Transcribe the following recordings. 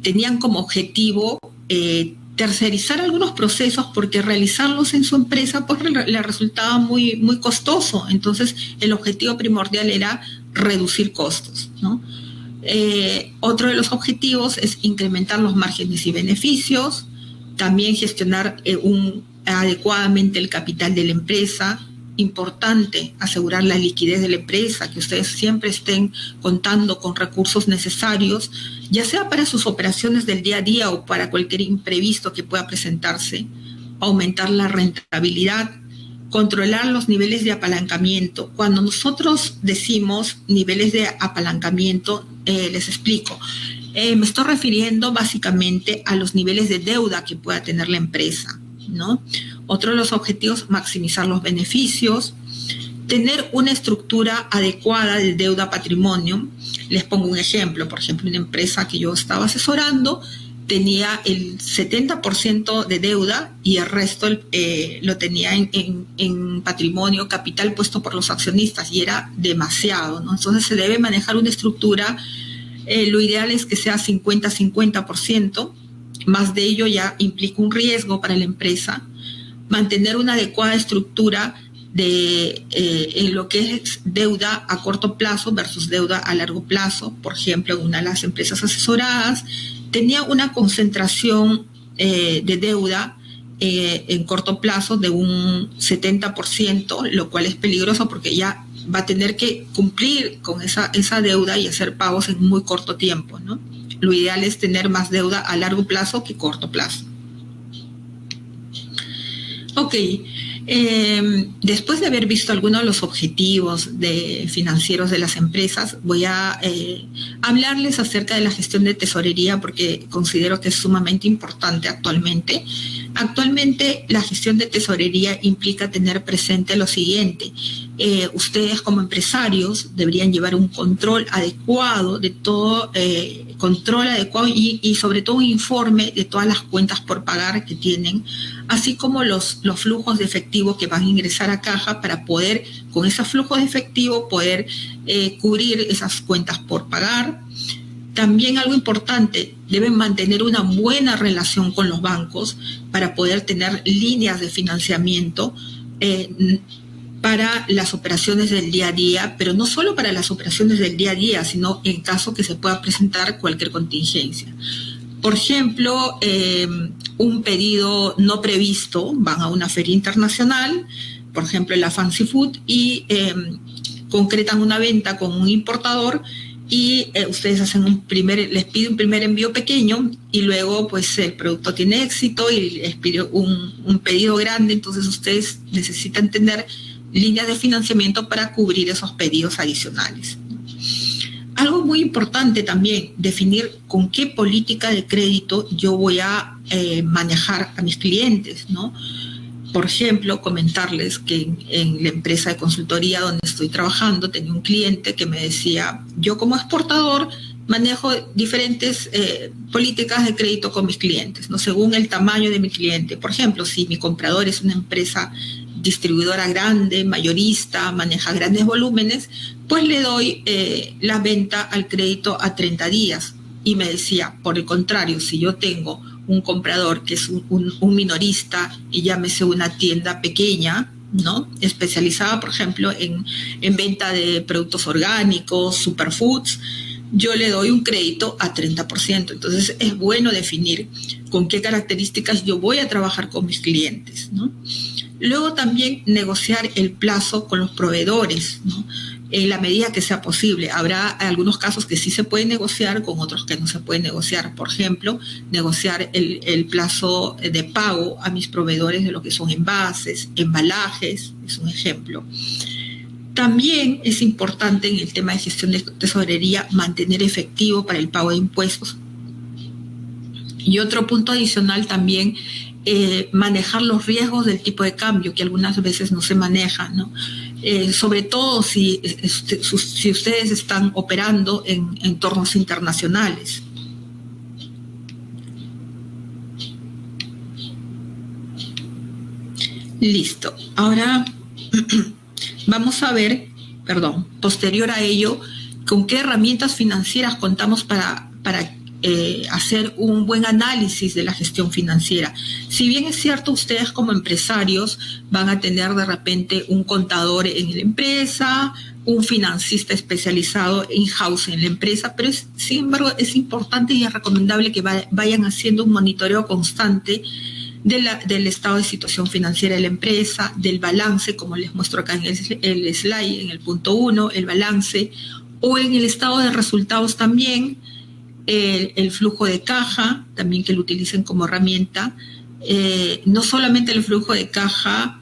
tenían como objetivo tercerizar algunos procesos porque realizarlos en su empresa pues le resultaba muy, muy costoso. Entonces el objetivo primordial era reducir costos, ¿no? Otro de los objetivos es incrementar los márgenes y beneficios, también gestionar adecuadamente el capital de la empresa. Importante asegurar la liquidez de la empresa, que ustedes siempre estén contando con recursos necesarios, ya sea para sus operaciones del día a día o para cualquier imprevisto que pueda presentarse. Aumentar la rentabilidad, controlar los niveles de apalancamiento. Cuando nosotros decimos niveles de apalancamiento, les explico. Me estoy refiriendo básicamente a los niveles de deuda que pueda tener la empresa, ¿no? Otro de los objetivos, maximizar los beneficios, tener una estructura adecuada de deuda-patrimonio. Les pongo un ejemplo. Por ejemplo, una empresa que yo estaba asesorando tenía el 70% de deuda y el resto lo tenía en patrimonio, capital puesto por los accionistas, y era demasiado, ¿no? Entonces se debe manejar una estructura, lo ideal es que sea 50-50%, más de ello ya implica un riesgo para la empresa. Mantener una adecuada estructura en lo que es deuda a corto plazo versus deuda a largo plazo. Por ejemplo, en una de las empresas asesoradas tenía una concentración de deuda en corto plazo de un 70%, lo cual es peligroso porque ya va a tener que cumplir con esa deuda y hacer pagos en muy corto tiempo, ¿no? Lo ideal es tener más deuda a largo plazo que corto plazo. Ok, después de haber visto algunos de los objetivos financieros de las empresas, voy a hablarles acerca de la gestión de tesorería porque considero que es sumamente importante actualmente. Actualmente la gestión de tesorería implica tener presente lo siguiente. Ustedes como empresarios deberían llevar un control adecuado de todo, control adecuado y sobre todo un informe de todas las cuentas por pagar que tienen, así como los flujos de efectivo que van a ingresar a caja para poder, con esos flujos de efectivo, poder cubrir esas cuentas por pagar. También algo importante, deben mantener una buena relación con los bancos para poder tener líneas de financiamiento para las operaciones del día a día, pero no solo para las operaciones del día a día, sino en caso que se pueda presentar cualquier contingencia. Por ejemplo, un pedido no previsto, van a una feria internacional, por ejemplo la Fancy Food, y concretan una venta con un importador y ustedes hacen les pide un primer envío pequeño y luego pues el producto tiene éxito y les pide un pedido grande, entonces ustedes necesitan tener líneas de financiamiento para cubrir esos pedidos adicionales. Algo muy importante también, definir con qué política de crédito yo voy a manejar a mis clientes, ¿no? Por ejemplo, comentarles que en la empresa de consultoría donde estoy trabajando tenía un cliente que me decía, yo como exportador manejo diferentes políticas de crédito con mis clientes, ¿no? Según el tamaño de mi cliente. Por ejemplo, si mi comprador es una empresa distribuidora grande, mayorista, maneja grandes volúmenes, pues le doy la venta al crédito a 30 días. Y me decía, por el contrario, si yo tengo un comprador que es un minorista y llámese una tienda pequeña, ¿no? Especializada, por ejemplo, en venta de productos orgánicos, superfoods, yo le doy un crédito a 30%. Entonces es bueno definir con qué características yo voy a trabajar con mis clientes, ¿no? Luego también negociar el plazo con los proveedores, ¿no? En la medida que sea posible. Habrá algunos casos que sí se puede negociar, con otros que no se puede negociar. Por ejemplo, negociar el plazo de pago a mis proveedores de lo que son envases, embalajes, es un ejemplo. También es importante en el tema de gestión de tesorería mantener efectivo para el pago de impuestos. Y otro punto adicional también, manejar los riesgos del tipo de cambio, que algunas veces no se manejan, ¿no? Sobre todo si ustedes están operando en entornos internacionales. Listo. Ahora vamos a ver, posterior a ello, con qué herramientas financieras contamos para hacer un buen análisis de la gestión financiera. Si bien es cierto, ustedes como empresarios van a tener de repente un contador en la empresa, un financista especializado in-house en la empresa, pero sin embargo es importante y es recomendable que vayan haciendo un monitoreo constante del estado de situación financiera de la empresa, del balance, como les muestro acá en el slide, en el punto 1, el balance, o en el estado de resultados también, el flujo de caja, también que lo utilicen como herramienta, no solamente el flujo de caja,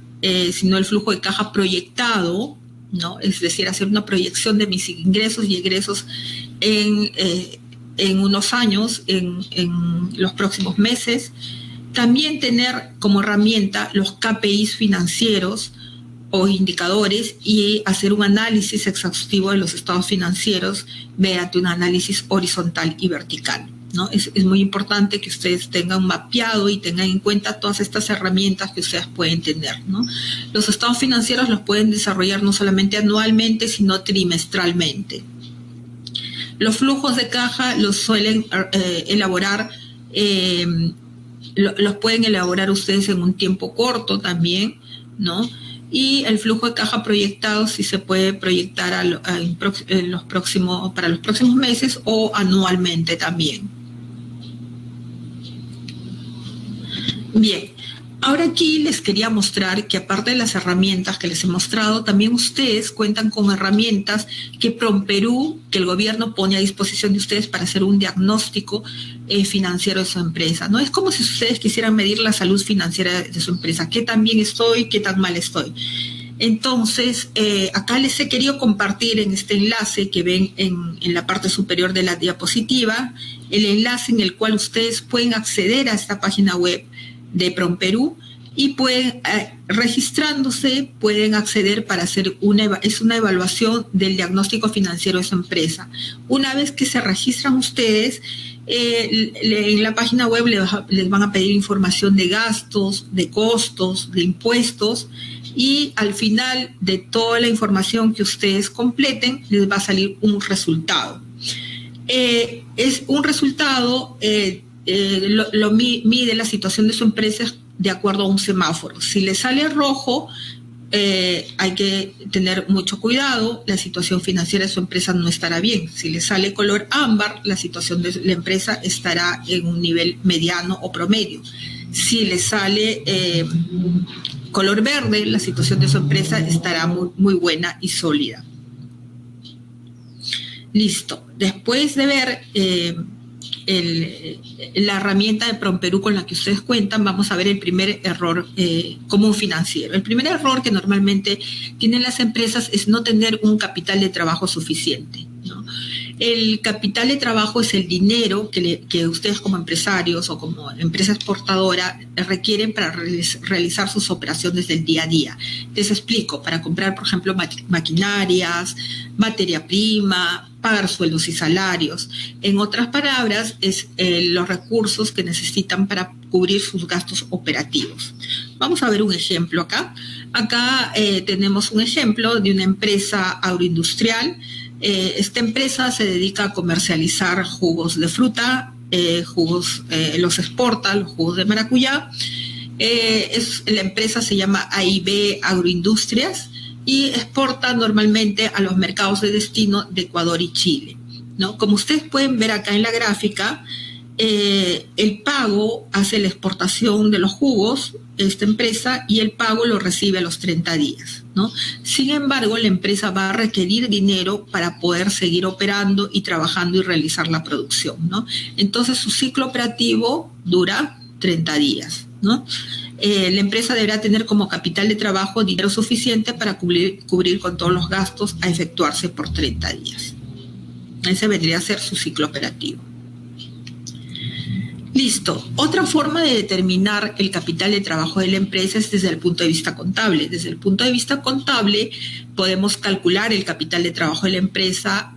sino el flujo de caja proyectado, ¿no? Es decir, hacer una proyección de mis ingresos y egresos en unos años, en los próximos meses. También tener como herramienta los KPIs financieros o indicadores y hacer un análisis exhaustivo de los estados financieros mediante un análisis horizontal y vertical, ¿no? Es muy importante que ustedes tengan mapeado y tengan en cuenta todas estas herramientas que ustedes pueden tener, ¿no? Los estados financieros los pueden desarrollar no solamente anualmente, sino trimestralmente. Los flujos de caja los suelen elaborar, los pueden elaborar ustedes en un tiempo corto también, ¿no? Y el flujo de caja proyectado sí se puede proyectar para los próximos meses o anualmente también. Bien, ahora aquí les quería mostrar que aparte de las herramientas que les he mostrado, también ustedes cuentan con herramientas que PROMPERÚ, que el gobierno pone a disposición de ustedes para hacer un diagnóstico financiero de su empresa, ¿no? Es como si ustedes quisieran medir la salud financiera de su empresa, qué tan bien estoy, qué tan mal estoy. Entonces, acá les he querido compartir en este enlace que ven en la parte superior de la diapositiva, el enlace en el cual ustedes pueden acceder a esta página web de PROMPERÚ y pueden, registrándose, pueden acceder para hacer una evaluación del diagnóstico financiero de su empresa. Una vez que se registran ustedes, en la página web les van a pedir información de gastos, de costos, de impuestos, y al final de toda la información que ustedes completen, les va a salir un resultado. Es un resultado, mide la situación de su empresa de acuerdo a un semáforo. Si le sale rojo, hay que tener mucho cuidado, la situación financiera de su empresa no estará bien. Si le sale color ámbar, la situación de la empresa estará en un nivel mediano o promedio. Si le sale color verde, la situación de su empresa estará muy buena y sólida. Listo. Después de ver la herramienta de PROMPERÚ con la que ustedes cuentan, vamos a ver el primer error común financiero. El primer error que normalmente tienen las empresas es no tener un capital de trabajo suficiente, ¿no? El capital de trabajo es el dinero que ustedes como empresarios o como empresa exportadora requieren para realizar sus operaciones del día a día. Les explico, para comprar, por ejemplo, maquinarias, materia prima, pagar sueldos y salarios. En otras palabras, es los recursos que necesitan para cubrir sus gastos operativos. Vamos a ver un ejemplo acá. Acá tenemos un ejemplo de una empresa agroindustrial. Esta empresa se dedica a comercializar jugos de fruta, los exporta, los jugos de maracuyá. La empresa se llama AIB Agroindustrias y exporta normalmente a los mercados de destino de Ecuador y Chile, ¿no? Como ustedes pueden ver acá en la gráfica, el pago hace la exportación de los jugos, esta empresa, y el pago lo recibe a los 30 días, ¿no? Sin embargo, la empresa va a requerir dinero para poder seguir operando y trabajando y realizar la producción, ¿no? Entonces, su ciclo operativo dura 30 días, ¿no? La empresa deberá tener como capital de trabajo dinero suficiente para cubrir con todos los gastos a efectuarse por 30 días. Ese vendría a ser su ciclo operativo. Listo. Otra forma de determinar el capital de trabajo de la empresa es desde el punto de vista contable. Desde el punto de vista contable podemos calcular el capital de trabajo de la empresa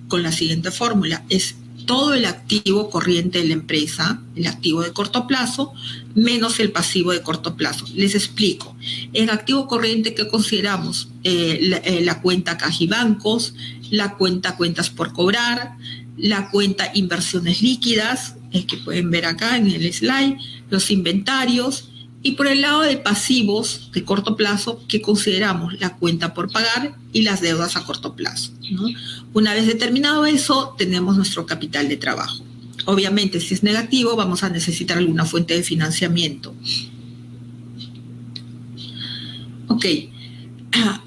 con la siguiente fórmula. Es todo el activo corriente de la empresa, el activo de corto plazo, menos el pasivo de corto plazo. Les explico. En activo corriente, ¿qué consideramos? La cuenta caja y bancos, la cuenta cuentas por cobrar, la cuenta inversiones líquidas, que pueden ver acá en el slide, los inventarios, y por el lado de pasivos de corto plazo, que consideramos la cuenta por pagar y las deudas a corto plazo, ¿no? Una vez determinado eso, tenemos nuestro capital de trabajo. Obviamente, si es negativo, vamos a necesitar alguna fuente de financiamiento. Ok.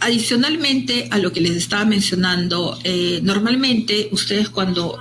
Adicionalmente a lo que les estaba mencionando, normalmente ustedes cuando,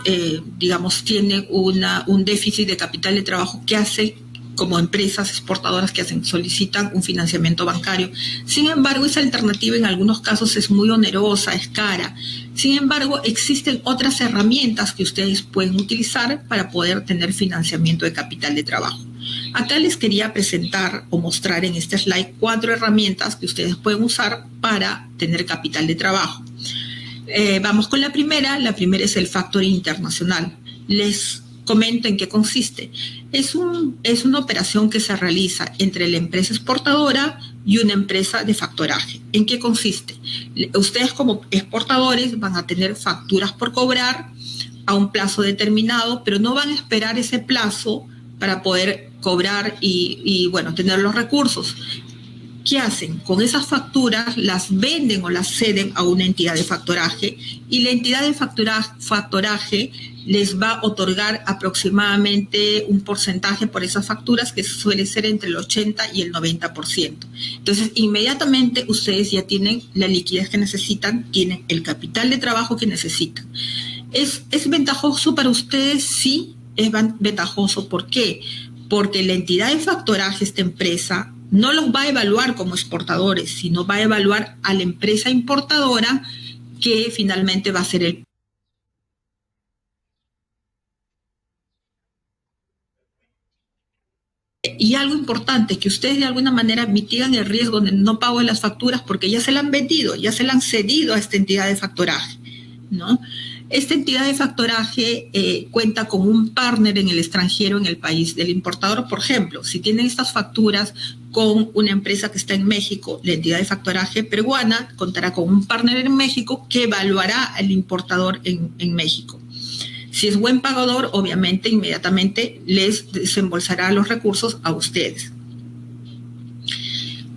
digamos, tienen un déficit de capital de trabajo, ¿qué hacen como empresas exportadoras que solicitan un financiamiento bancario? Sin embargo, esa alternativa en algunos casos es muy onerosa, es cara. Sin embargo, existen otras herramientas que ustedes pueden utilizar para poder tener financiamiento de capital de trabajo. Acá les quería presentar o mostrar en este slide 4 herramientas que ustedes pueden usar para tener capital de trabajo. Vamos con la primera. La primera es el factoring internacional. Les comento en qué consiste. Es una operación que se realiza entre la empresa exportadora y una empresa de factoraje. ¿En qué consiste? Ustedes como exportadores van a tener facturas por cobrar a un plazo determinado, pero no van a esperar ese plazo para poder cobrar y bueno, tener los recursos. ¿Qué hacen? Con esas facturas las venden o las ceden a una entidad de factoraje, y la entidad de factoraje les va a otorgar aproximadamente un porcentaje por esas facturas, que suele ser entre el 80 y el 90%. Entonces, inmediatamente ustedes ya tienen la liquidez que necesitan, tienen el capital de trabajo que necesitan. ¿Es ventajoso para ustedes? Sí, es ventajoso. ¿Por qué? Porque la entidad de factoraje, esta empresa, no los va a evaluar como exportadores, sino va a evaluar a la empresa importadora, que finalmente va a ser el... Y algo importante, que ustedes de alguna manera mitigan el riesgo de no pago de las facturas, porque ya se la han vendido, ya se la han cedido a esta entidad de factoraje, ¿no? Esta entidad de factoraje cuenta con un partner en el extranjero, en el país del importador. Por ejemplo, si tienen estas facturas con una empresa que está en México, la entidad de factoraje peruana contará con un partner en México que evaluará al importador en México. Si es buen pagador, obviamente inmediatamente les desembolsará los recursos a ustedes.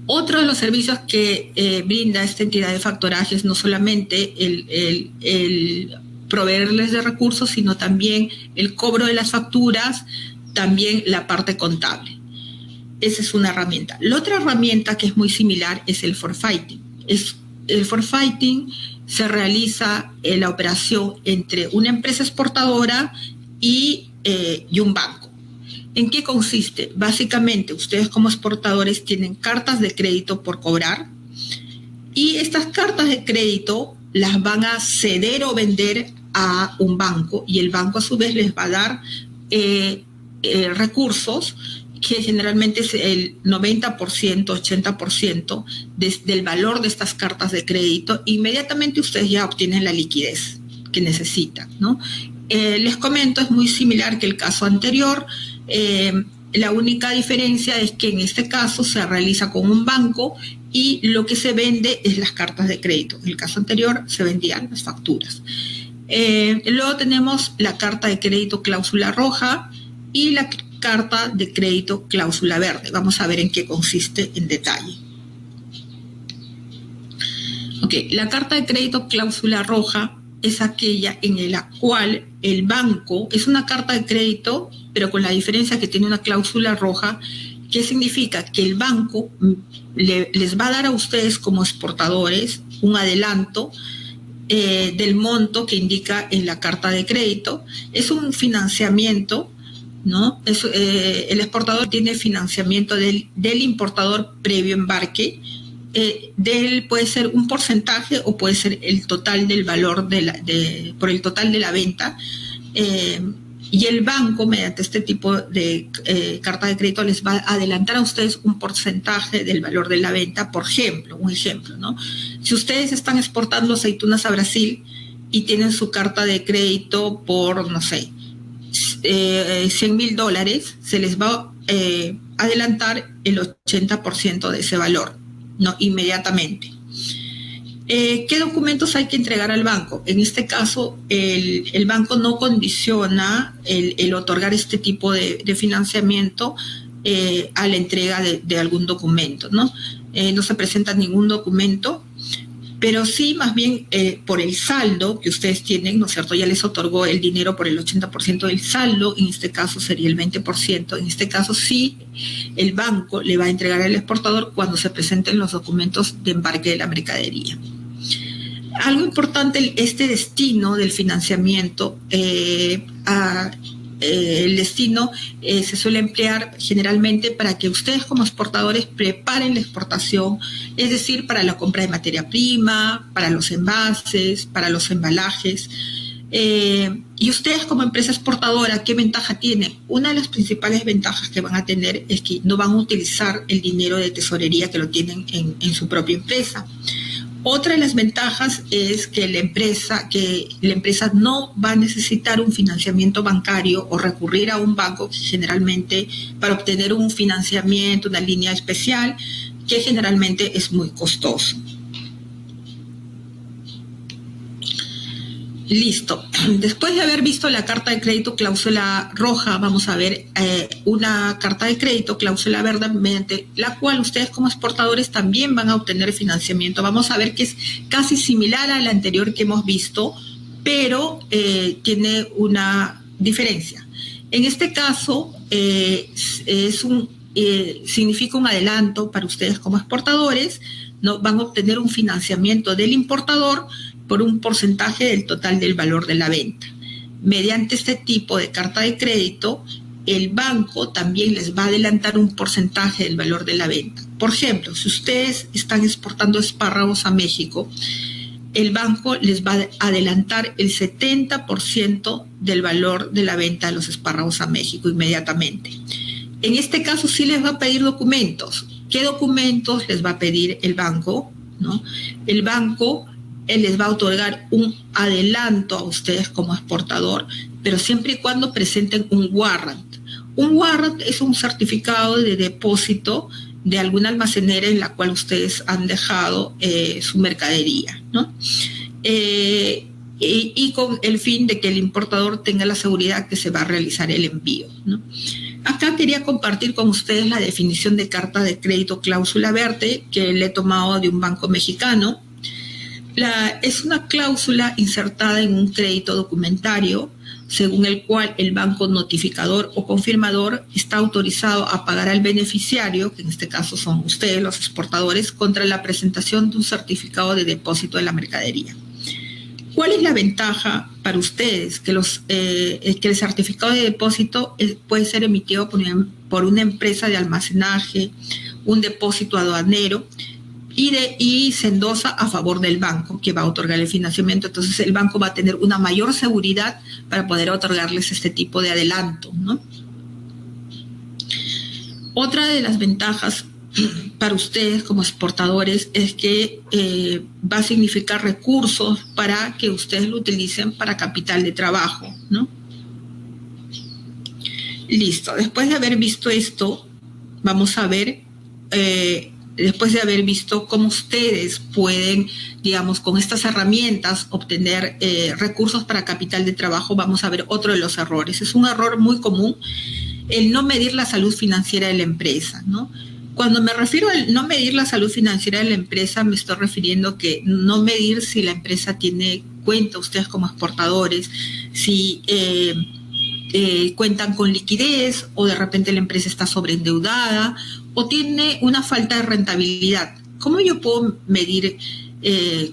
Otro de los servicios que brinda esta entidad de factoraje es no solamente el proveerles de recursos, sino también el cobro de las facturas, también la parte contable. Esa es una herramienta. La otra herramienta que es muy similar es el forfaiting. El forfaiting se realiza la operación entre una empresa exportadora y un banco. ¿En qué consiste? Básicamente, ustedes como exportadores tienen cartas de crédito por cobrar, y estas cartas de crédito las van a ceder o vender a un banco, y el banco a su vez les va a dar recursos, que generalmente es el 90%, 80% del valor de estas cartas de crédito. Inmediatamente ustedes ya obtienen la liquidez que necesitan, ¿no? Les comento, es muy similar que el caso anterior. La única diferencia es que en este caso se realiza con un banco y lo que se vende es las cartas de crédito. En el caso anterior se vendían las facturas. Luego tenemos la carta de crédito cláusula roja y la carta de crédito cláusula verde. Vamos a ver en qué consiste en detalle. Ok, la carta de crédito cláusula roja es aquella en la cual el banco, es una carta de crédito, pero con la diferencia que tiene una cláusula roja. ¿Qué significa? Que el banco les va a dar a ustedes como exportadores un adelanto del monto que indica en la carta de crédito. Es un financiamiento, ¿no? El exportador tiene financiamiento del importador previo embarque. Puede ser un porcentaje o puede ser el total del valor por el total de la venta. Y el banco, mediante este tipo de carta de crédito, les va a adelantar a ustedes un porcentaje del valor de la venta. Por ejemplo, un ejemplo, ¿no? Si ustedes están exportando aceitunas a Brasil y tienen su carta de crédito por, no sé, $100,000, se les va a adelantar el 80% de ese valor, ¿no? Inmediatamente. ¿Qué documentos hay que entregar al banco? En este caso, el banco no condiciona el otorgar este tipo de financiamiento a la entrega de algún documento, ¿no? No se presenta ningún documento, pero sí, más bien, por el saldo que ustedes tienen, ¿no es cierto? Ya les otorgó el dinero por el 80% del saldo, en este caso sería el 20%, en este caso sí, el banco le va a entregar al exportador cuando se presenten los documentos de embarque de la mercadería. Algo importante, este destino del financiamiento, el destino se suele emplear generalmente para que ustedes como exportadores preparen la exportación, es decir, para la compra de materia prima, para los envases, para los embalajes. Y ustedes como empresa exportadora, ¿qué ventaja tienen? Una de las principales ventajas que van a tener es que no van a utilizar el dinero de tesorería que lo tienen en su propia empresa. Otra de las ventajas es que la empresa no va a necesitar un financiamiento bancario o recurrir a un banco generalmente para obtener un financiamiento, una línea especial, que generalmente es muy costoso. Listo. Después de haber visto la carta de crédito cláusula roja, vamos a ver una carta de crédito cláusula verde, mediante la cual ustedes como exportadores también van a obtener financiamiento. Vamos a ver que es casi similar a la anterior que hemos visto, pero tiene una diferencia. En este caso, significa un adelanto para ustedes como exportadores, ¿no? Van a obtener un financiamiento del importador por un porcentaje del total del valor de la venta. Mediante este tipo de carta de crédito, el banco también les va a adelantar un porcentaje del valor de la venta. Por ejemplo, si ustedes están exportando espárragos a México, el banco les va a adelantar el 70% del valor de la venta de los espárragos a México inmediatamente. En este caso sí les va a pedir documentos. ¿Qué documentos les va a pedir el banco? ¿No? El banco les va a otorgar un adelanto a ustedes como exportador, pero siempre y cuando presenten un warrant. Un warrant es un certificado de depósito de alguna almacenera en la cual ustedes han dejado su mercadería, ¿no? Y con el fin de que el importador tenga la seguridad que se va a realizar el envío, ¿no? Acá quería compartir con ustedes la definición de carta de crédito cláusula verde que le he tomado de un banco mexicano. Es una cláusula insertada en un crédito documentario según el cual el banco notificador o confirmador está autorizado a pagar al beneficiario, que en este caso son ustedes los exportadores, contra la presentación de un certificado de depósito de la mercadería. ¿Cuál es la ventaja para ustedes? Que el certificado de depósito puede ser emitido por una empresa de almacenaje, un depósito aduanero, y se endosa a favor del banco que va a otorgar el financiamiento. Entonces el banco va a tener una mayor seguridad para poder otorgarles este tipo de adelanto, ¿no? Otra de las ventajas para ustedes como exportadores es que va a significar recursos para que ustedes lo utilicen para capital de trabajo, ¿no? Listo. Después de haber visto esto, vamos a ver... después de haber visto cómo ustedes pueden, digamos, con estas herramientas obtener recursos para capital de trabajo, vamos a ver otro de los errores. Es un error muy común el no medir la salud financiera de la empresa, ¿no? Cuando me refiero al no medir la salud financiera de la empresa, me estoy refiriendo que no medir si la empresa tiene cuenta, ustedes como exportadores, si cuentan con liquidez o de repente la empresa está sobreendeudada o tiene una falta de rentabilidad. ¿Cómo yo puedo medir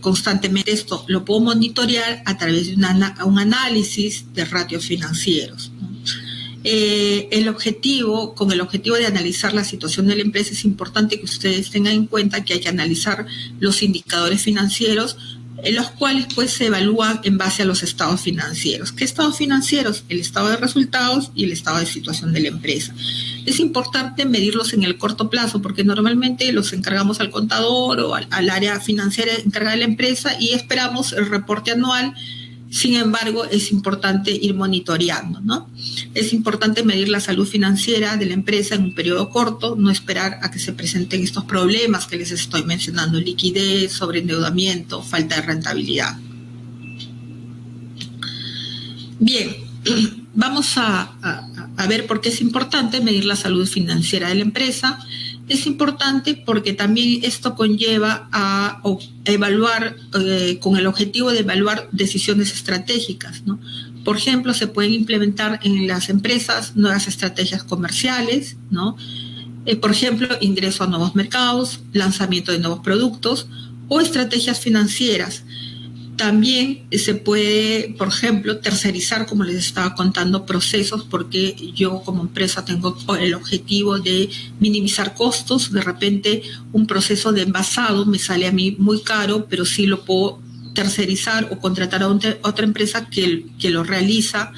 constantemente esto? Lo puedo monitorear a través de un análisis de ratios financieros, ¿no? Con el objetivo de analizar la situación de la empresa, es importante que ustedes tengan en cuenta que hay que analizar los indicadores financieros, en los cuales pues se evalúan en base a los estados financieros. ¿Qué estados financieros? El estado de resultados y el estado de situación de la empresa. Es importante medirlos en el corto plazo porque normalmente los encargamos al contador o al área financiera encargada de la empresa y esperamos el reporte anual Sin embargo, es importante ir monitoreando, ¿no? Es importante medir la salud financiera de la empresa en un periodo corto, no esperar a que se presenten estos problemas que les estoy mencionando: liquidez, sobreendeudamiento, falta de rentabilidad. Bien, vamos a ver por qué es importante medir la salud financiera de la empresa. Es importante porque también esto conlleva a evaluar, con el objetivo de evaluar decisiones estratégicas, ¿no? Por ejemplo, se pueden implementar en las empresas nuevas estrategias comerciales, ¿no? Por ejemplo, ingreso a nuevos mercados, lanzamiento de nuevos productos o estrategias financieras. También se puede, por ejemplo, tercerizar, como les estaba contando, procesos, porque yo como empresa tengo el objetivo de minimizar costos. De repente un proceso de envasado me sale a mí muy caro, pero sí lo puedo tercerizar o contratar a otra empresa que lo realiza.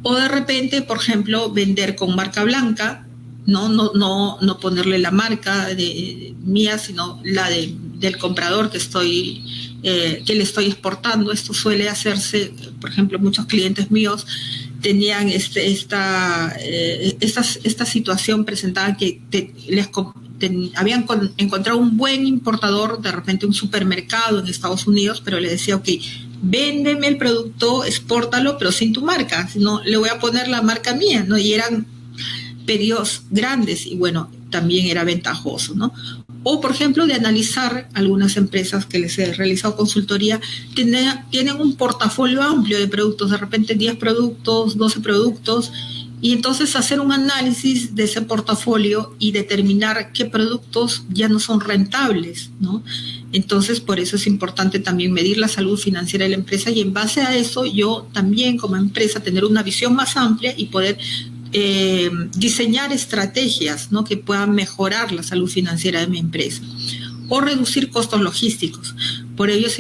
O de repente, por ejemplo, vender con marca blanca, no ponerle la marca mía, sino la del comprador que le estoy exportando. Esto suele hacerse, por ejemplo, muchos clientes míos tenían esta situación presentada, que habían encontrado un buen importador, de repente un supermercado en Estados Unidos, pero le decía, ok, véndeme el producto, expórtalo, pero sin tu marca, no le voy a poner la marca mía, ¿no? Y eran pedidos grandes y bueno, también era ventajoso, ¿no? O, por ejemplo, de analizar algunas empresas que les he realizado consultoría, tienen un portafolio amplio de productos, de repente 10 productos, 12 productos, y entonces hacer un análisis de ese portafolio y determinar qué productos ya no son rentables, ¿no? Entonces, por eso es importante también medir la salud financiera de la empresa, y en base a eso yo también como empresa tener una visión más amplia y poder diseñar estrategias, ¿no?, que puedan mejorar la salud financiera de mi empresa, o reducir costos logísticos. Por ello es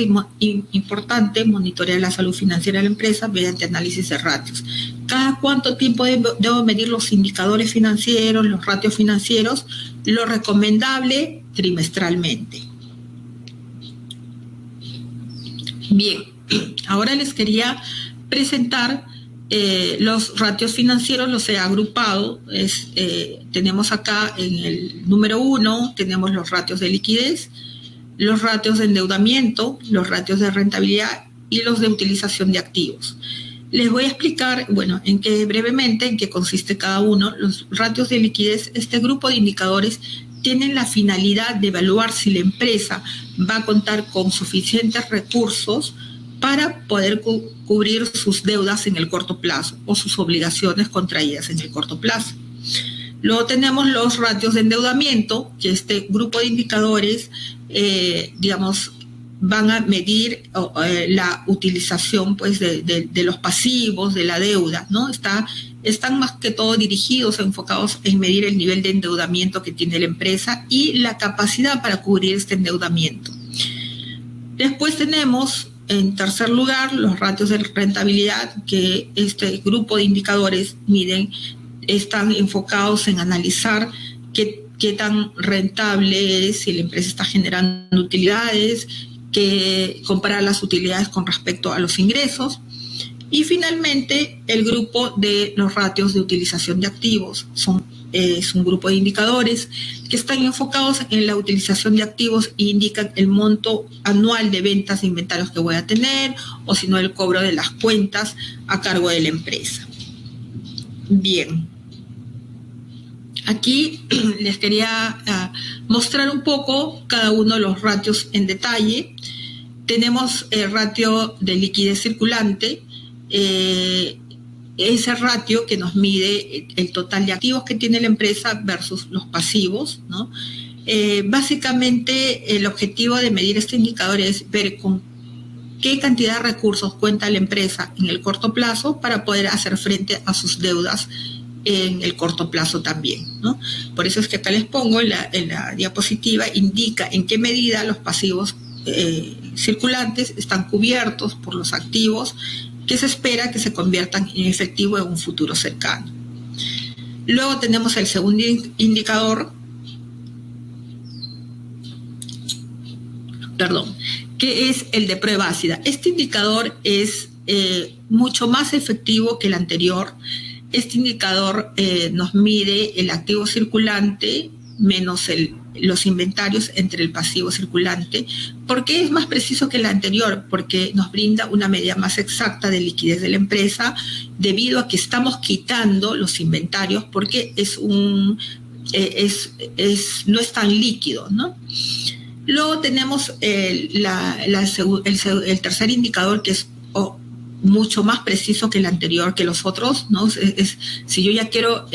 importante monitorear la salud financiera de la empresa mediante análisis de ratios. ¿Cada cuánto tiempo debo medir los indicadores financieros, los ratios financieros? Lo recomendable, trimestralmente. Bien, ahora les quería presentar los ratios financieros. Los he agrupado. Tenemos acá en el número 1, tenemos los ratios de liquidez, los ratios de endeudamiento, los ratios de rentabilidad y los de utilización de activos. Les voy a explicar, bueno, brevemente en qué consiste cada uno. Los ratios de liquidez, este grupo de indicadores, tienen la finalidad de evaluar si la empresa va a contar con suficientes recursos para poder cubrir sus deudas en el corto plazo o sus obligaciones contraídas en el corto plazo. Luego tenemos los ratios de endeudamiento, que este grupo de indicadores, van a medir la utilización, pues, de los pasivos, de la deuda, ¿no? Están más que todo dirigidos, enfocados en medir el nivel de endeudamiento que tiene la empresa y la capacidad para cubrir este endeudamiento. Después tenemos, en tercer lugar, los ratios de rentabilidad, que este grupo de indicadores están enfocados en analizar qué tan rentable es, si la empresa está generando utilidades, comparar las utilidades con respecto a los ingresos. Y finalmente, el grupo de los ratios de utilización de activos es un grupo de indicadores que están enfocados en la utilización de activos e indican el monto anual de ventas de inventarios que voy a tener, o si no, el cobro de las cuentas a cargo de la empresa. Bien. Aquí les quería mostrar un poco cada uno de los ratios en detalle. Tenemos el ratio de liquidez circulante, ese ratio que nos mide el total de activos que tiene la empresa versus los pasivos, ¿no? Básicamente, el objetivo de medir este indicador es ver con qué cantidad de recursos cuenta la empresa en el corto plazo para poder hacer frente a sus deudas en el corto plazo también, ¿no? Por eso es que acá les pongo en la diapositiva, indica en qué medida los pasivos circulantes están cubiertos por los activos que se espera que se conviertan en efectivo en un futuro cercano. Luego tenemos el segundo indicador, que es el de prueba ácida. Este indicador es mucho más efectivo que el anterior. Este indicador nos mide el activo circulante menos los inventarios entre el pasivo circulante. ¿Por qué es más preciso que el anterior? Porque nos brinda una medida más exacta de liquidez de la empresa, debido a que estamos quitando los inventarios, porque no es tan líquido, ¿no? Luego tenemos el tercer indicador, que es mucho más preciso que el anterior, que los otros, ¿no? Si yo ya quiero,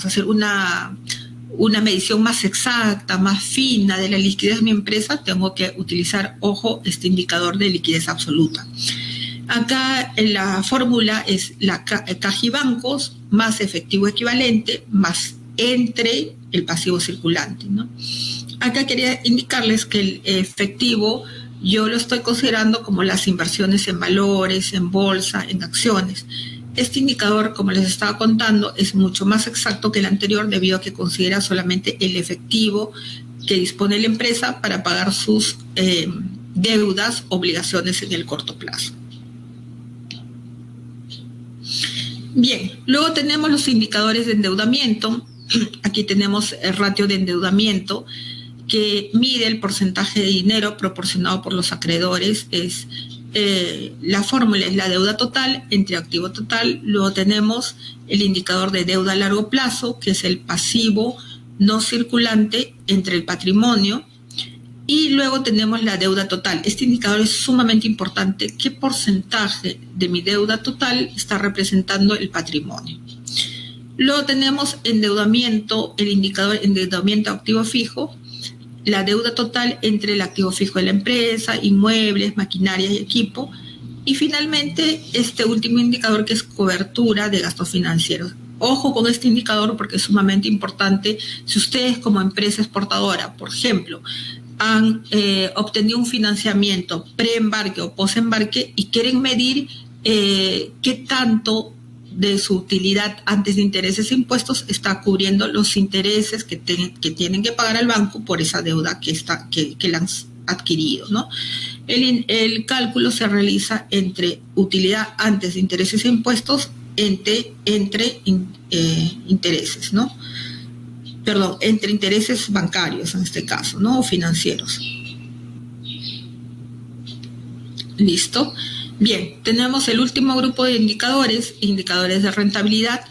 hacer una medición más exacta, más fina de la liquidez de mi empresa, tengo que utilizar, este indicador de liquidez absoluta. Acá la fórmula es la caja y bancos más efectivo equivalente más entre el pasivo circulante, ¿no? Acá quería indicarles que el efectivo yo lo estoy considerando como las inversiones en valores, en bolsa, en acciones. Este indicador, como les estaba contando, es mucho más exacto que el anterior, debido a que considera solamente el efectivo que dispone la empresa para pagar sus deudas, obligaciones en el corto plazo. Bien, luego tenemos los indicadores de endeudamiento. Aquí tenemos el ratio de endeudamiento, que mide el porcentaje de dinero proporcionado por los acreedores. La fórmula es la deuda total entre activo total. Luego tenemos el indicador de deuda a largo plazo, que es el pasivo no circulante entre el patrimonio. Y luego tenemos la deuda total. Este indicador es sumamente importante. ¿Qué porcentaje de mi deuda total está representando el patrimonio? Luego tenemos endeudamiento, el indicador endeudamiento activo fijo, la deuda total entre el activo fijo de la empresa, inmuebles, maquinaria y equipo. Y finalmente, este último indicador, que es cobertura de gastos financieros. Ojo con este indicador, porque es sumamente importante. Si ustedes, como empresa exportadora, por ejemplo, han obtenido un financiamiento pre-embarque o post-embarque y quieren medir qué tanto de su utilidad antes de intereses e impuestos está cubriendo los intereses que tienen que pagar al banco por esa deuda que la han adquirido, ¿no? El cálculo se realiza entre utilidad antes de intereses e impuestos entre intereses, ¿no? Perdón, entre intereses bancarios en este caso, ¿no? O financieros. ¿Listo? Bien, tenemos el último grupo de indicadores de rentabilidad.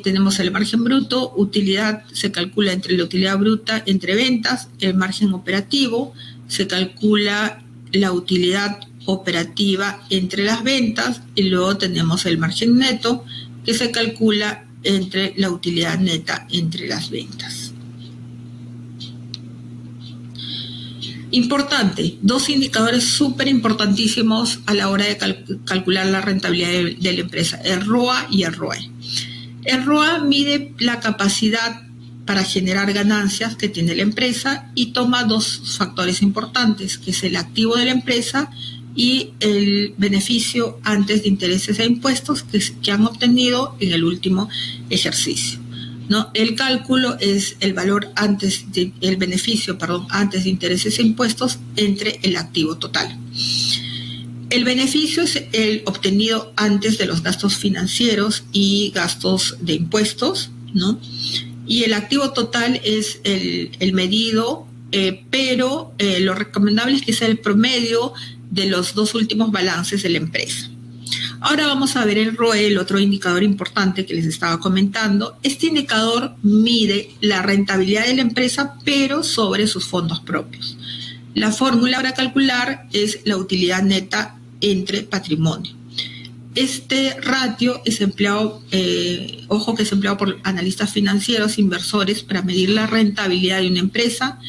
Tenemos el margen bruto, utilidad se calcula entre la utilidad bruta entre ventas, el margen operativo, se calcula la utilidad operativa entre las ventas, y luego tenemos el margen neto, que se calcula entre la utilidad neta entre las ventas. Importante, dos indicadores súper importantísimos a la hora de calcular la rentabilidad de la empresa, el ROA y el ROE. El ROA mide la capacidad para generar ganancias que tiene la empresa y toma dos factores importantes, que es el activo de la empresa y el beneficio antes de intereses e impuestos que han obtenido en el último ejercicio, ¿no? El cálculo es el valor el beneficio antes de intereses e impuestos entre el activo total. El beneficio es el obtenido antes de los gastos financieros y gastos de impuestos, ¿no? Y el activo total es el medido, pero lo recomendable es que sea el promedio de los dos últimos balances de la empresa. Ahora vamos a ver el ROE, el otro indicador importante que les estaba comentando. Este indicador mide la rentabilidad de la empresa, pero sobre sus fondos propios. La fórmula para calcular es la utilidad neta entre patrimonio. Este ratio es empleado, ojo que es empleado por analistas financieros, inversores, para medir la rentabilidad de una empresa.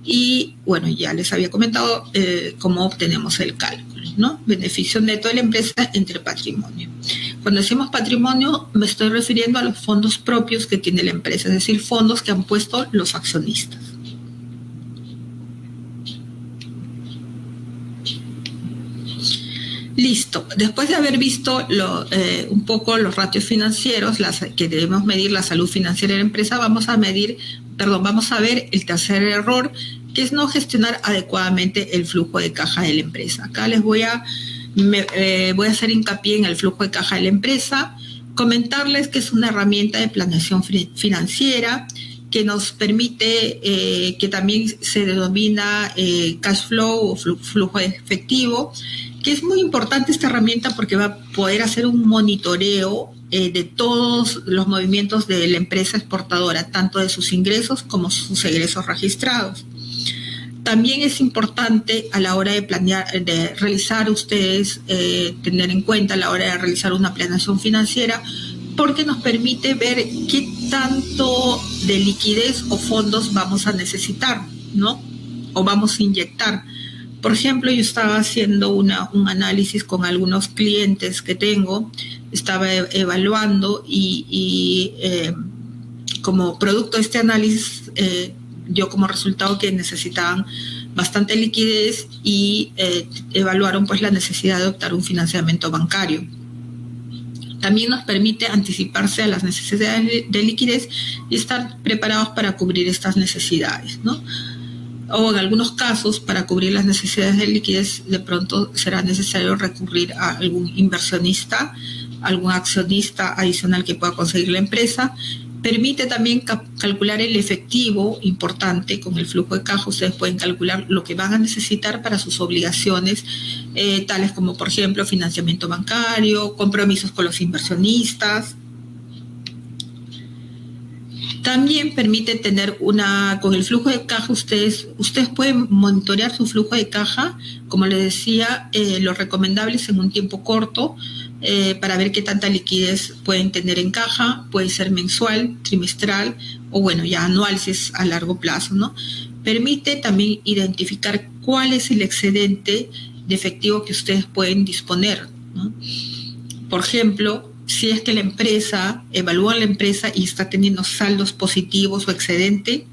Y bueno, ya les había comentado cómo obtenemos el cálculo, ¿no? Beneficio neto de la empresa entre patrimonio. Cuando decimos patrimonio, me estoy refiriendo a los fondos propios que tiene la empresa, es decir, fondos que han puesto los accionistas. Listo. Después de haber visto un poco los ratios financieros que debemos medir, la salud financiera de la empresa, vamos a ver el tercer error, que es no gestionar adecuadamente el flujo de caja de la empresa. Acá les voy a Voy a hacer hincapié en el flujo de caja de la empresa, comentarles que es una herramienta de planeación financiera que nos permite, que también se denomina cash flow o flujo de efectivo, que es muy importante esta herramienta porque va a poder hacer un monitoreo de todos los movimientos de la empresa exportadora, tanto de sus ingresos como sus egresos registrados. También es importante a la hora de planear, de realizar ustedes, tener en cuenta a la hora de realizar una planeación financiera, porque nos permite ver qué tanto de liquidez o fondos vamos a necesitar, ¿no? O vamos a inyectar. Por ejemplo, yo estaba haciendo un análisis con algunos clientes que tengo, estaba evaluando y como producto de este análisis dio como resultado que necesitaban bastante liquidez y evaluaron pues la necesidad de optar un financiamiento bancario. También nos permite anticiparse a las necesidades de liquidez y estar preparados para cubrir estas necesidades, ¿no? O en algunos casos, para cubrir las necesidades de liquidez, de pronto será necesario recurrir a algún inversionista, algún accionista adicional que pueda conseguir la empresa. Permite también calcular el efectivo importante con el flujo de caja. Ustedes pueden calcular lo que van a necesitar para sus obligaciones, tales como, por ejemplo, financiamiento bancario, compromisos con los inversionistas. También permite tener con el flujo de caja, ustedes pueden monitorear su flujo de caja, como les decía, lo recomendable es en un tiempo corto, para ver qué tanta liquidez pueden tener en caja. Puede ser mensual, trimestral o bueno, ya anual si es a largo plazo, ¿no? Permite también identificar cuál es el excedente de efectivo que ustedes pueden disponer, ¿no? Por ejemplo, si es que la empresa, evalúan la empresa y está teniendo saldos positivos o excedente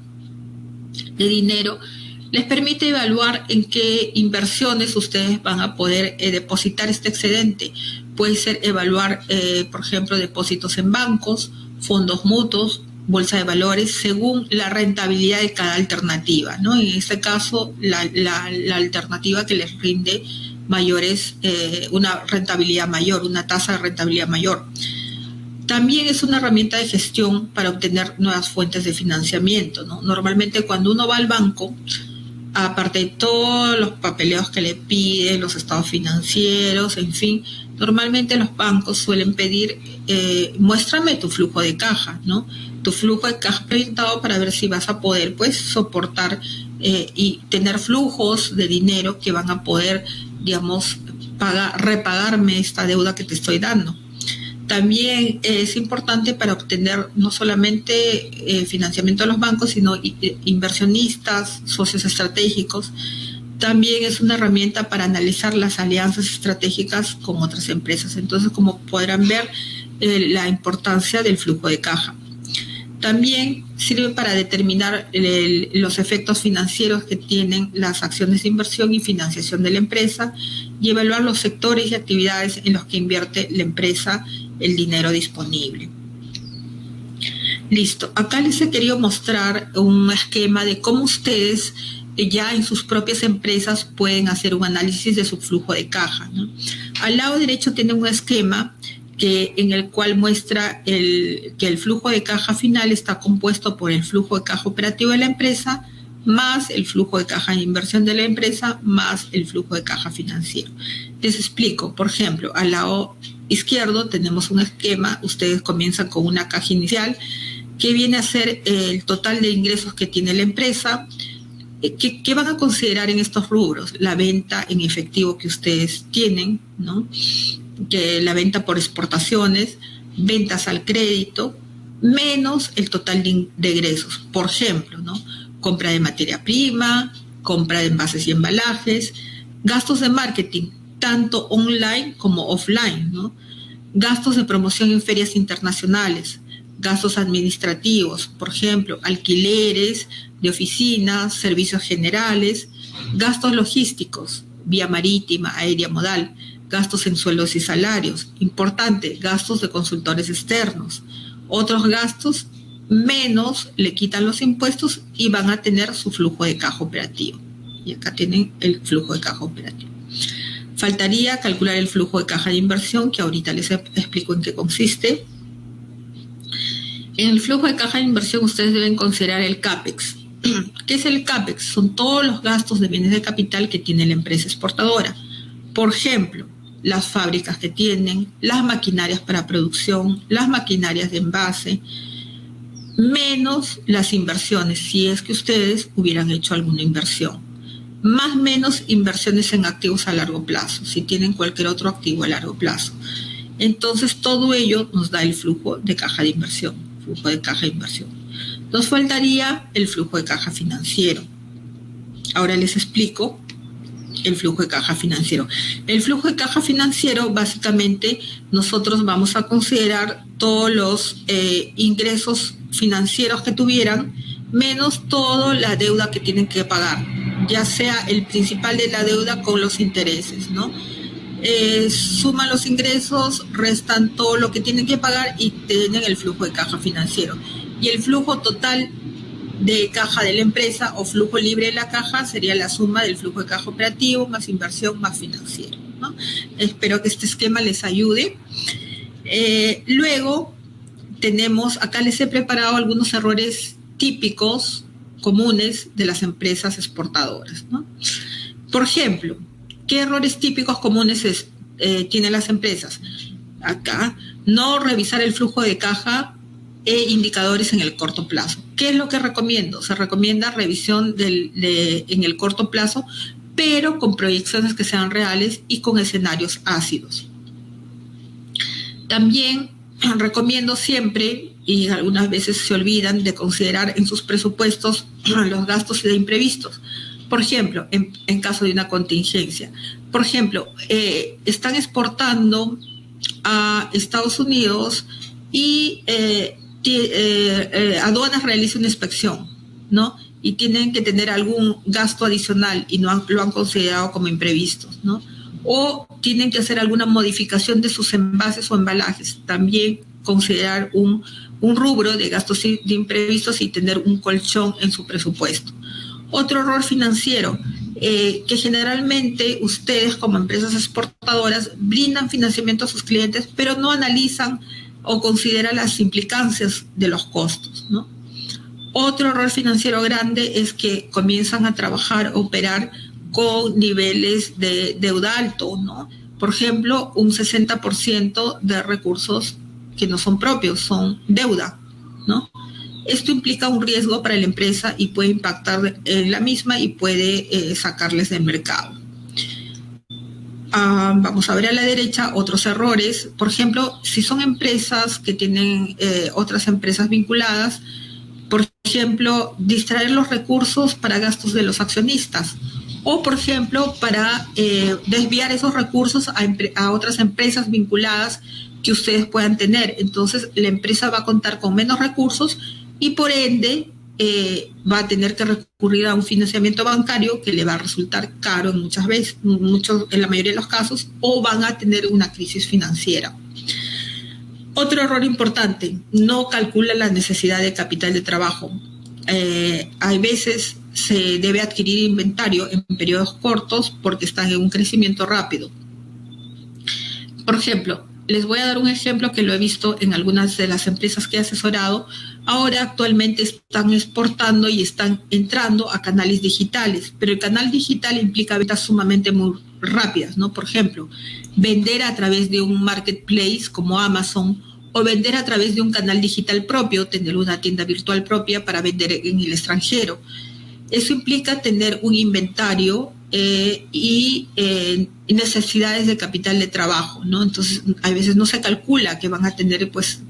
de dinero, les permite evaluar en qué inversiones ustedes van a poder depositar este excedente. Puede ser evaluar, por ejemplo, depósitos en bancos, fondos mutuos, bolsa de valores, según la rentabilidad de cada alternativa, ¿no? En este caso, la alternativa que les rinde mayores, una rentabilidad mayor, una tasa de rentabilidad mayor. También es una herramienta de gestión para obtener nuevas fuentes de financiamiento, ¿no? Normalmente cuando uno va al banco, aparte de todos los papeleos que le piden, los estados financieros, en fin, normalmente los bancos suelen pedir, muéstrame tu flujo de caja, ¿no? Tu flujo de caja proyectado para ver si vas a poder, pues, soportar y tener flujos de dinero que van a poder, digamos, repagarme esta deuda que te estoy dando. También es importante para obtener no solamente financiamiento de los bancos, sino inversionistas, socios estratégicos. También es una herramienta para analizar las alianzas estratégicas con otras empresas. Entonces, como podrán ver, la importancia del flujo de caja. También sirve para determinar los efectos financieros que tienen las acciones de inversión y financiación de la empresa y evaluar los sectores y actividades en los que invierte la empresa el dinero disponible. Listo. Acá les he querido mostrar un esquema de cómo ustedes ya en sus propias empresas pueden hacer un análisis de su flujo de caja, ¿no? Al lado derecho tienen un esquema en el cual muestra que el flujo de caja final está compuesto por el flujo de caja operativo de la empresa más el flujo de caja de inversión de la empresa más el flujo de caja financiero. Les explico. Por ejemplo, al lado izquierdo tenemos un esquema. Ustedes comienzan con una caja inicial que viene a ser el total de ingresos que tiene la empresa. ¿Qué van a considerar en estos rubros? La venta en efectivo que ustedes tienen, ¿no? Que la venta por exportaciones, ventas al crédito, menos el total de egresos. Por ejemplo, ¿no? Compra de materia prima, compra de envases y embalajes, gastos de marketing, tanto online como offline, ¿no? Gastos de promoción en ferias internacionales, gastos administrativos, por ejemplo, alquileres de oficinas, servicios generales, gastos logísticos, vía marítima, aérea, modal, gastos en sueldos y salarios, importante, gastos de consultores externos, otros gastos menos le quitan los impuestos y van a tener su flujo de caja operativo. Y acá tienen el flujo de caja operativo. Faltaría calcular el flujo de caja de inversión, que ahorita les explico en qué consiste. En el flujo de caja de inversión ustedes deben considerar el CAPEX. ¿Qué es el CAPEX? Son todos los gastos de bienes de capital que tiene la empresa exportadora. Por ejemplo, las fábricas que tienen, las maquinarias para producción, las maquinarias de envase, menos las inversiones, si es que ustedes hubieran hecho alguna inversión. Más o menos inversiones en activos a largo plazo, si tienen cualquier otro activo a largo plazo. Entonces, todo ello nos da el flujo de caja de inversión, flujo de caja de inversión. Nos faltaría el flujo de caja financiero. Ahora les explico el flujo de caja financiero. El flujo de caja financiero, básicamente, nosotros vamos a considerar todos los ingresos financieros que tuvieran, menos toda la deuda que tienen que pagar, ya sea el principal de la deuda con los intereses, ¿no? Suman los ingresos, restan todo lo que tienen que pagar y tienen el flujo de caja financiero. Y el flujo total de caja de la empresa o flujo libre de la caja sería la suma del flujo de caja operativo más inversión más financiero, ¿no? Espero que este esquema les ayude. Luego tenemos, acá les he preparado algunos errores típicos, comunes de las empresas exportadoras, ¿no? Por ejemplo, ¿qué errores típicos comunes tienen las empresas? Acá, no revisar el flujo de caja e indicadores en el corto plazo. ¿Qué es lo que recomiendo? Se recomienda revisión en el corto plazo, pero con proyecciones que sean reales y con escenarios ácidos. También recomiendo siempre, y algunas veces se olvidan, de considerar en sus presupuestos los gastos de imprevistos. Por ejemplo, en caso de una contingencia. Por ejemplo, están exportando a Estados Unidos y aduanas realiza una inspección, ¿no? Y tienen que tener algún gasto adicional y no lo han considerado como imprevistos, ¿no? O tienen que hacer alguna modificación de sus envases o embalajes. También considerar un rubro de gastos de imprevistos y tener un colchón en su presupuesto. Otro error financiero, que generalmente ustedes como empresas exportadoras brindan financiamiento a sus clientes, pero no analizan o consideran las implicancias de los costos, ¿no? Otro error financiero grande es que comienzan a trabajar, operar con niveles de deuda alto, ¿no? Por ejemplo, un 60% de recursos que no son propios, son deuda, ¿no? Esto implica un riesgo para la empresa y puede impactar en la misma y puede sacarles del mercado. Vamos a ver a la derecha otros errores. Por ejemplo, si son empresas que tienen otras empresas vinculadas, por ejemplo, distraer los recursos para gastos de los accionistas o, por ejemplo, para desviar esos recursos a otras empresas vinculadas que ustedes puedan tener. Entonces, la empresa va a contar con menos recursos y, por ende, va a tener que recurrir a un financiamiento bancario que le va a resultar caro en la mayoría de los casos, o van a tener una crisis financiera. Otro error importante, no calcula la necesidad de capital de trabajo. Hay veces se debe adquirir inventario en periodos cortos porque están en un crecimiento rápido. Por ejemplo, les voy a dar un ejemplo que lo he visto en algunas de las empresas que he asesorado. Ahora actualmente están exportando y están entrando a canales digitales, pero el canal digital implica ventas sumamente muy rápidas, ¿no? Por ejemplo, vender a través de un marketplace como Amazon o vender a través de un canal digital propio, tener una tienda virtual propia para vender en el extranjero. Eso implica tener un inventario y necesidades de capital de trabajo, ¿no? Entonces, a veces no se calcula que van a tener, pues,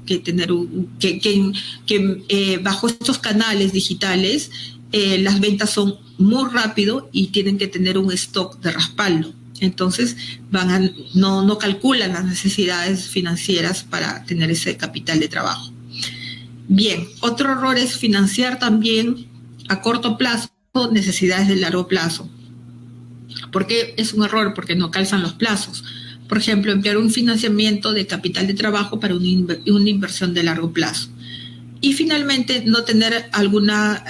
bajo estos canales digitales las ventas son muy rápido y tienen que tener un stock de respaldo. Entonces, no calculan las necesidades financieras para tener ese capital de trabajo. Bien, otro error es financiar también a corto plazo necesidades de largo plazo. ¿Por qué es un error? Porque no calzan los plazos. Por ejemplo, emplear un financiamiento de capital de trabajo para una inversión de largo plazo. Y finalmente, no tener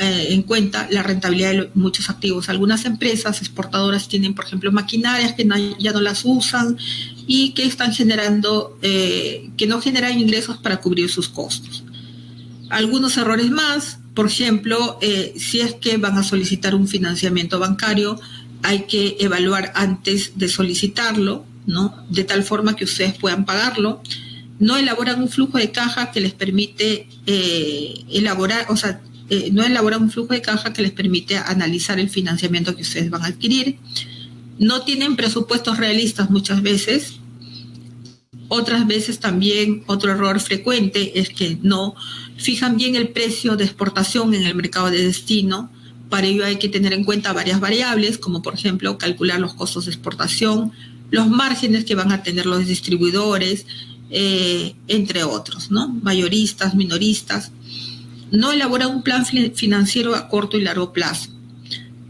en cuenta la rentabilidad de muchos activos. Algunas empresas exportadoras tienen, por ejemplo, maquinarias que ya no las usan y que están generando, que no generan ingresos para cubrir sus costos. Algunos errores más, por ejemplo, si es que van a solicitar un financiamiento bancario, hay que evaluar antes de solicitarlo, ¿no? De tal forma que ustedes puedan pagarlo. No elaboran un flujo de caja que les permite no elaboran un flujo de caja que les permite analizar el financiamiento que ustedes van a adquirir. No tienen presupuestos realistas muchas veces. Otras veces también otro error frecuente es que no fijan bien el precio de exportación en el mercado de destino. Para ello hay que tener en cuenta varias variables, como por ejemplo calcular los costos de exportación, los márgenes que van a tener los distribuidores, entre otros, ¿no? Mayoristas, minoristas. No elaboran un plan financiero a corto y largo plazo.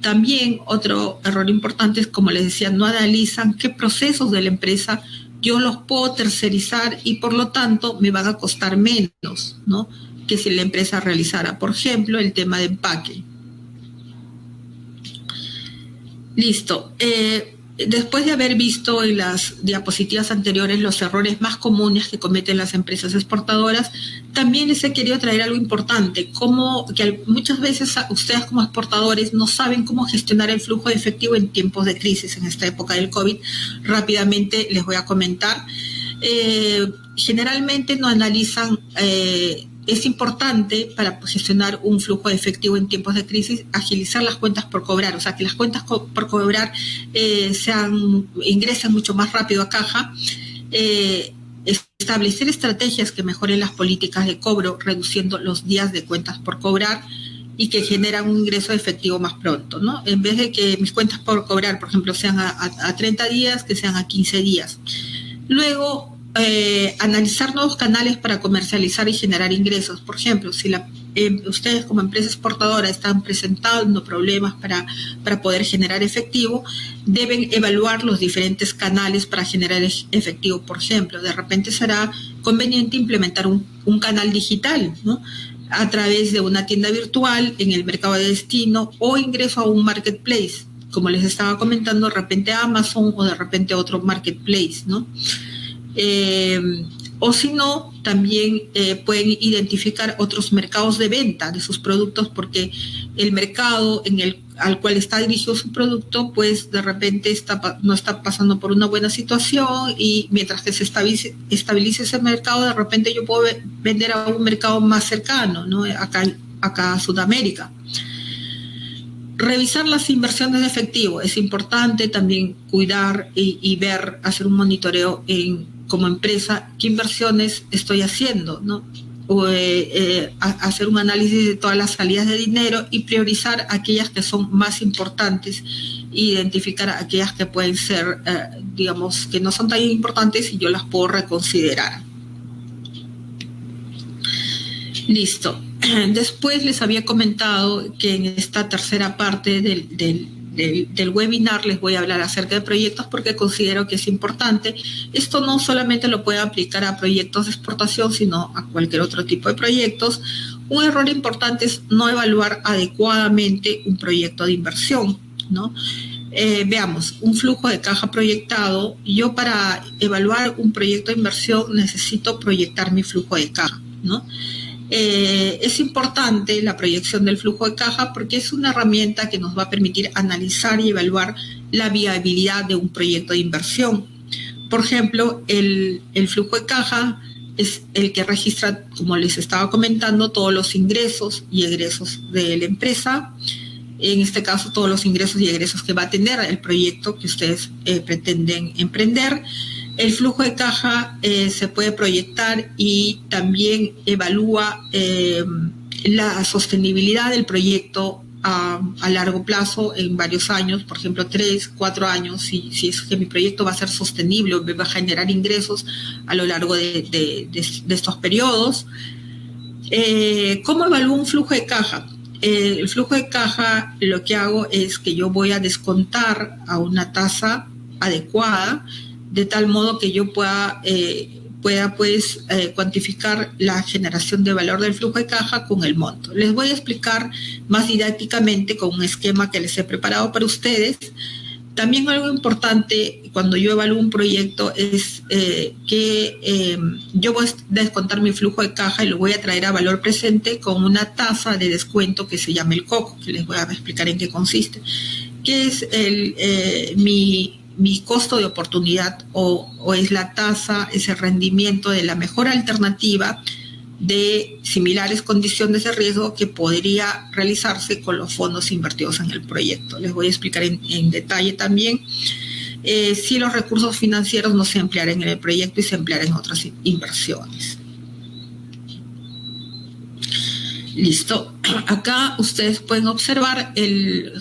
También otro error importante es, como les decía, no analizan qué procesos de la empresa yo los puedo tercerizar y por lo tanto me van a costar menos, ¿no? Que si la empresa realizara, por ejemplo, el tema de empaque. Listo. Después de haber visto en las diapositivas anteriores los errores más comunes que cometen las empresas exportadoras, también les he querido traer algo importante, como que muchas veces ustedes como exportadores no saben cómo gestionar el flujo de efectivo en tiempos de crisis, en esta época del COVID. Rápidamente les voy a comentar. Generalmente no analizan... Es importante para gestionar un flujo de efectivo en tiempos de crisis agilizar las cuentas por cobrar, o sea, que las cuentas por cobrar ingresen mucho más rápido a caja, establecer estrategias que mejoren las políticas de cobro, reduciendo los días de cuentas por cobrar y que generan un ingreso efectivo más pronto, ¿no? En vez de que mis cuentas por cobrar, por ejemplo, sean a 30 días, que sean a 15 días. Luego, analizar nuevos canales para comercializar y generar ingresos. Por ejemplo, si ustedes como empresa exportadora están presentando problemas para poder generar efectivo, deben evaluar los diferentes canales para generar efectivo. Por ejemplo, de repente será conveniente implementar un canal digital, ¿no? A través de una tienda virtual en el mercado de destino o ingreso a un marketplace, como les estaba comentando, de repente Amazon o de repente otro marketplace, ¿no? O si no, también pueden identificar otros mercados de venta de sus productos, porque el mercado al cual está dirigido su producto, pues de repente no está pasando por una buena situación, y mientras que se estabilice ese mercado, de repente yo puedo vender a un mercado más cercano, ¿no? Acá a Sudamérica. Revisar las inversiones de efectivo. Es importante también cuidar y ver, hacer un monitoreo como empresa, qué inversiones estoy haciendo, ¿no? Hacer un análisis de todas las salidas de dinero y priorizar aquellas que son más importantes, identificar aquellas que pueden ser, digamos, que no son tan importantes y yo las puedo reconsiderar. Listo. Después les había comentado que en esta tercera parte del webinar les voy a hablar acerca de proyectos, porque considero que es importante. Esto no solamente lo puede aplicar a proyectos de exportación, sino a cualquier otro tipo de proyectos. Un error importante es no evaluar adecuadamente un proyecto de inversión, ¿no? Veamos, un flujo de caja proyectado. Yo, para evaluar un proyecto de inversión, necesito proyectar mi flujo de caja, ¿no? Es importante la proyección del flujo de caja porque es una herramienta que nos va a permitir analizar y evaluar la viabilidad de un proyecto de inversión. Por ejemplo, el flujo de caja es el que registra, como les estaba comentando, todos los ingresos y egresos de la empresa. En este caso, todos los ingresos y egresos que va a tener el proyecto que ustedes pretenden emprender. El flujo de caja se puede proyectar y también evalúa la sostenibilidad del proyecto a largo plazo, en varios años, por ejemplo 3, 4 años, si es que mi proyecto va a ser sostenible o me va a generar ingresos a lo largo de estos periodos. ¿Cómo evalúo un flujo de caja? El flujo de caja, lo que hago es que yo voy a descontar a una tasa adecuada, de tal modo que yo pueda pueda pues cuantificar la generación de valor del flujo de caja con el monto. Les voy a explicar más didácticamente con un esquema que les he preparado para ustedes. También algo importante cuando yo evalúo un proyecto es que yo voy a descontar mi flujo de caja y lo voy a traer a valor presente con una tasa de descuento que se llama el COCO, que les voy a explicar en qué consiste, que es mi costo de oportunidad o es la tasa, es el rendimiento de la mejor alternativa de similares condiciones de riesgo que podría realizarse con los fondos invertidos en el proyecto. Les voy a explicar en detalle también si los recursos financieros no se emplearán en el proyecto y se emplearán en otras inversiones. Listo. Acá ustedes pueden observar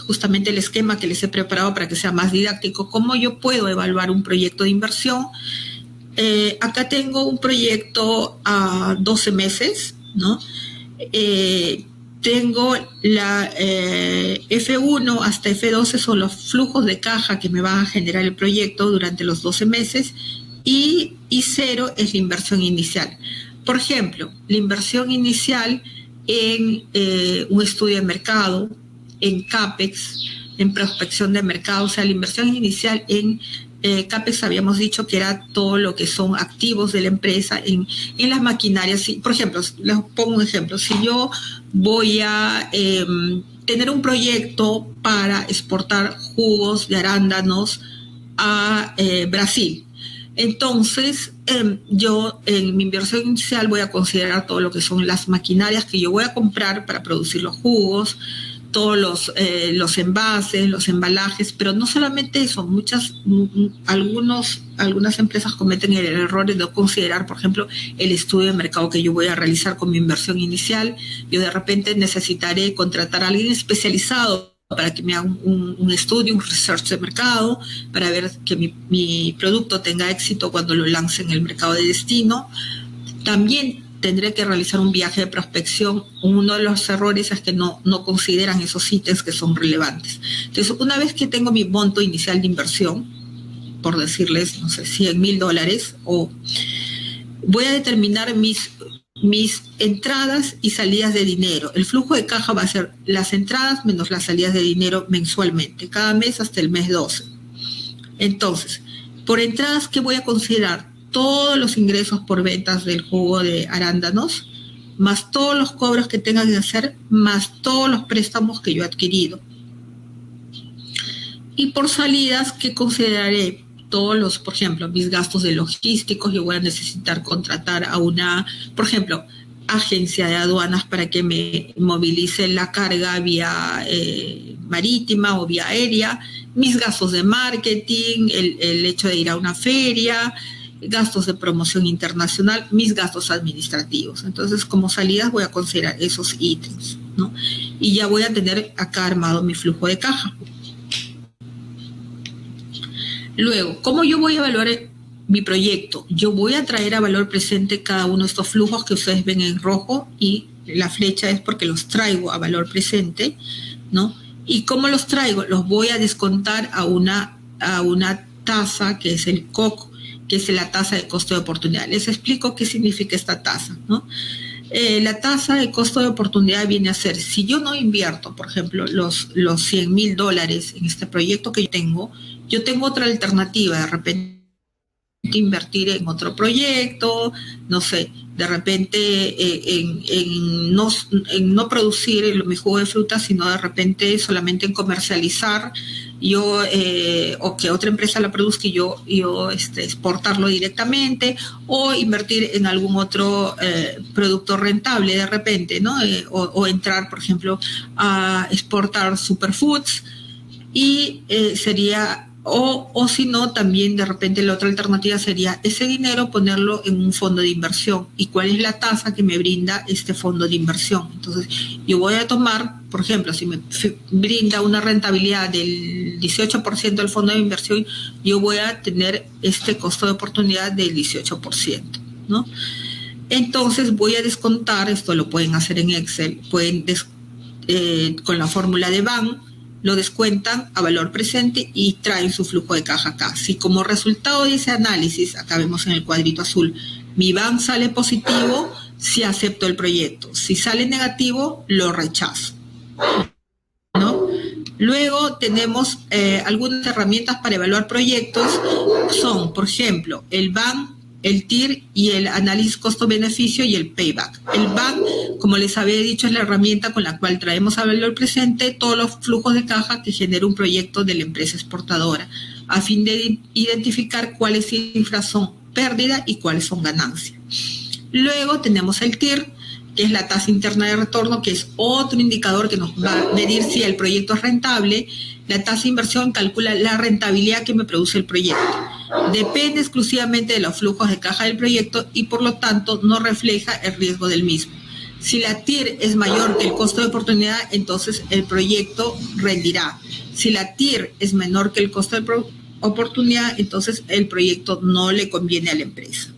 justamente el esquema que les he preparado para que sea más didáctico, cómo yo puedo evaluar un proyecto de inversión. Acá tengo un proyecto a 12 meses, ¿no? Tengo la F1 hasta F12 son los flujos de caja que me va a generar el proyecto durante los 12 meses y 0 es la inversión inicial. Por ejemplo, la inversión inicial en un estudio de mercado, en CAPEX, en prospección de mercado, o sea, la inversión inicial en CAPEX habíamos dicho que era todo lo que son activos de la empresa en las maquinarias. Por ejemplo, les pongo un ejemplo. Si yo voy a tener un proyecto para exportar jugos de arándanos a Brasil, entonces yo en mi inversión inicial voy a considerar todo lo que son las maquinarias que yo voy a comprar para producir los jugos, todos los envases, los embalajes, pero no solamente eso, algunas empresas cometen el error de no considerar, por ejemplo, el estudio de mercado que yo voy a realizar con mi inversión inicial. Yo de repente necesitaré contratar a alguien especializado para que me haga un estudio, un research de mercado, para ver que mi producto tenga éxito cuando lo lance en el mercado de destino. También tendré que realizar un viaje de prospección. Uno de los errores es que no consideran esos ítems que son relevantes. Entonces, una vez que tengo mi monto inicial de inversión, por decirles, no sé, $100,000, o voy a determinar mis entradas y salidas de dinero. El flujo de caja va a ser las entradas menos las salidas de dinero mensualmente, cada mes hasta el mes 12. Entonces, por entradas, ¿qué voy a considerar? Todos los ingresos por ventas del jugo de arándanos, más todos los cobros que tengan que hacer, más todos los préstamos que yo he adquirido. Y por salidas, ¿qué consideraré? Todos los, por ejemplo, mis gastos de logísticos. Yo voy a necesitar contratar a una, por ejemplo, agencia de aduanas para que me movilice la carga vía marítima o vía aérea, mis gastos de marketing, el hecho de ir a una feria, gastos de promoción internacional, mis gastos administrativos. Entonces, como salidas voy a considerar esos ítems, ¿no? Y ya voy a tener acá armado mi flujo de caja. Luego, ¿cómo yo voy a evaluar mi proyecto? Yo voy a traer a valor presente cada uno de estos flujos que ustedes ven en rojo, y la flecha es porque los traigo a valor presente, ¿no? ¿Y cómo los traigo? Los voy a descontar a una tasa que es el COCO, que es la tasa de costo de oportunidad. Les explico qué significa esta tasa, ¿no? La tasa de costo de oportunidad viene a ser, si yo no invierto, por ejemplo, los $100,000 en este proyecto que yo tengo otra alternativa, de repente invertir en otro proyecto, no sé, de repente en no producir mi jugo de fruta, sino de repente solamente en comercializar, o que otra empresa la produzca y yo exportarlo directamente, o invertir en algún otro producto rentable de repente, ¿no? O entrar, por ejemplo, a exportar superfoods, y sería... O si no, también de repente la otra alternativa sería ese dinero ponerlo en un fondo de inversión. ¿Y cuál es la tasa que me brinda este fondo de inversión? Entonces, yo voy a tomar, por ejemplo, si me brinda una rentabilidad del 18% del fondo de inversión, yo voy a tener este costo de oportunidad del 18%, ¿no? Entonces, voy a descontar, esto lo pueden hacer en Excel, con la fórmula de BAN, lo descuentan a valor presente y traen su flujo de caja acá. Si como resultado de ese análisis, acá vemos en el cuadrito azul, Mi BAN sale positivo, sí acepto el proyecto. Si sale negativo, lo rechazo, ¿no? Luego tenemos algunas herramientas para evaluar proyectos, son, por ejemplo, el BAN, el TIR y el análisis costo-beneficio y el payback. El BAN, como les había dicho, es la herramienta con la cual traemos a valor presente todos los flujos de caja que genera un proyecto de la empresa exportadora, a fin de identificar cuáles cifras son pérdida y cuáles son ganancias. Luego tenemos el TIR, que es la tasa interna de retorno, que es otro indicador que nos va a medir si el proyecto es rentable. La tasa de inversión calcula la rentabilidad que me produce el proyecto. Depende exclusivamente de los flujos de caja del proyecto y por lo tanto no refleja el riesgo del mismo. Si la TIR es mayor que el costo de oportunidad, entonces el proyecto rendirá. Si la TIR es menor que el costo de oportunidad, entonces el proyecto no le conviene a la empresa.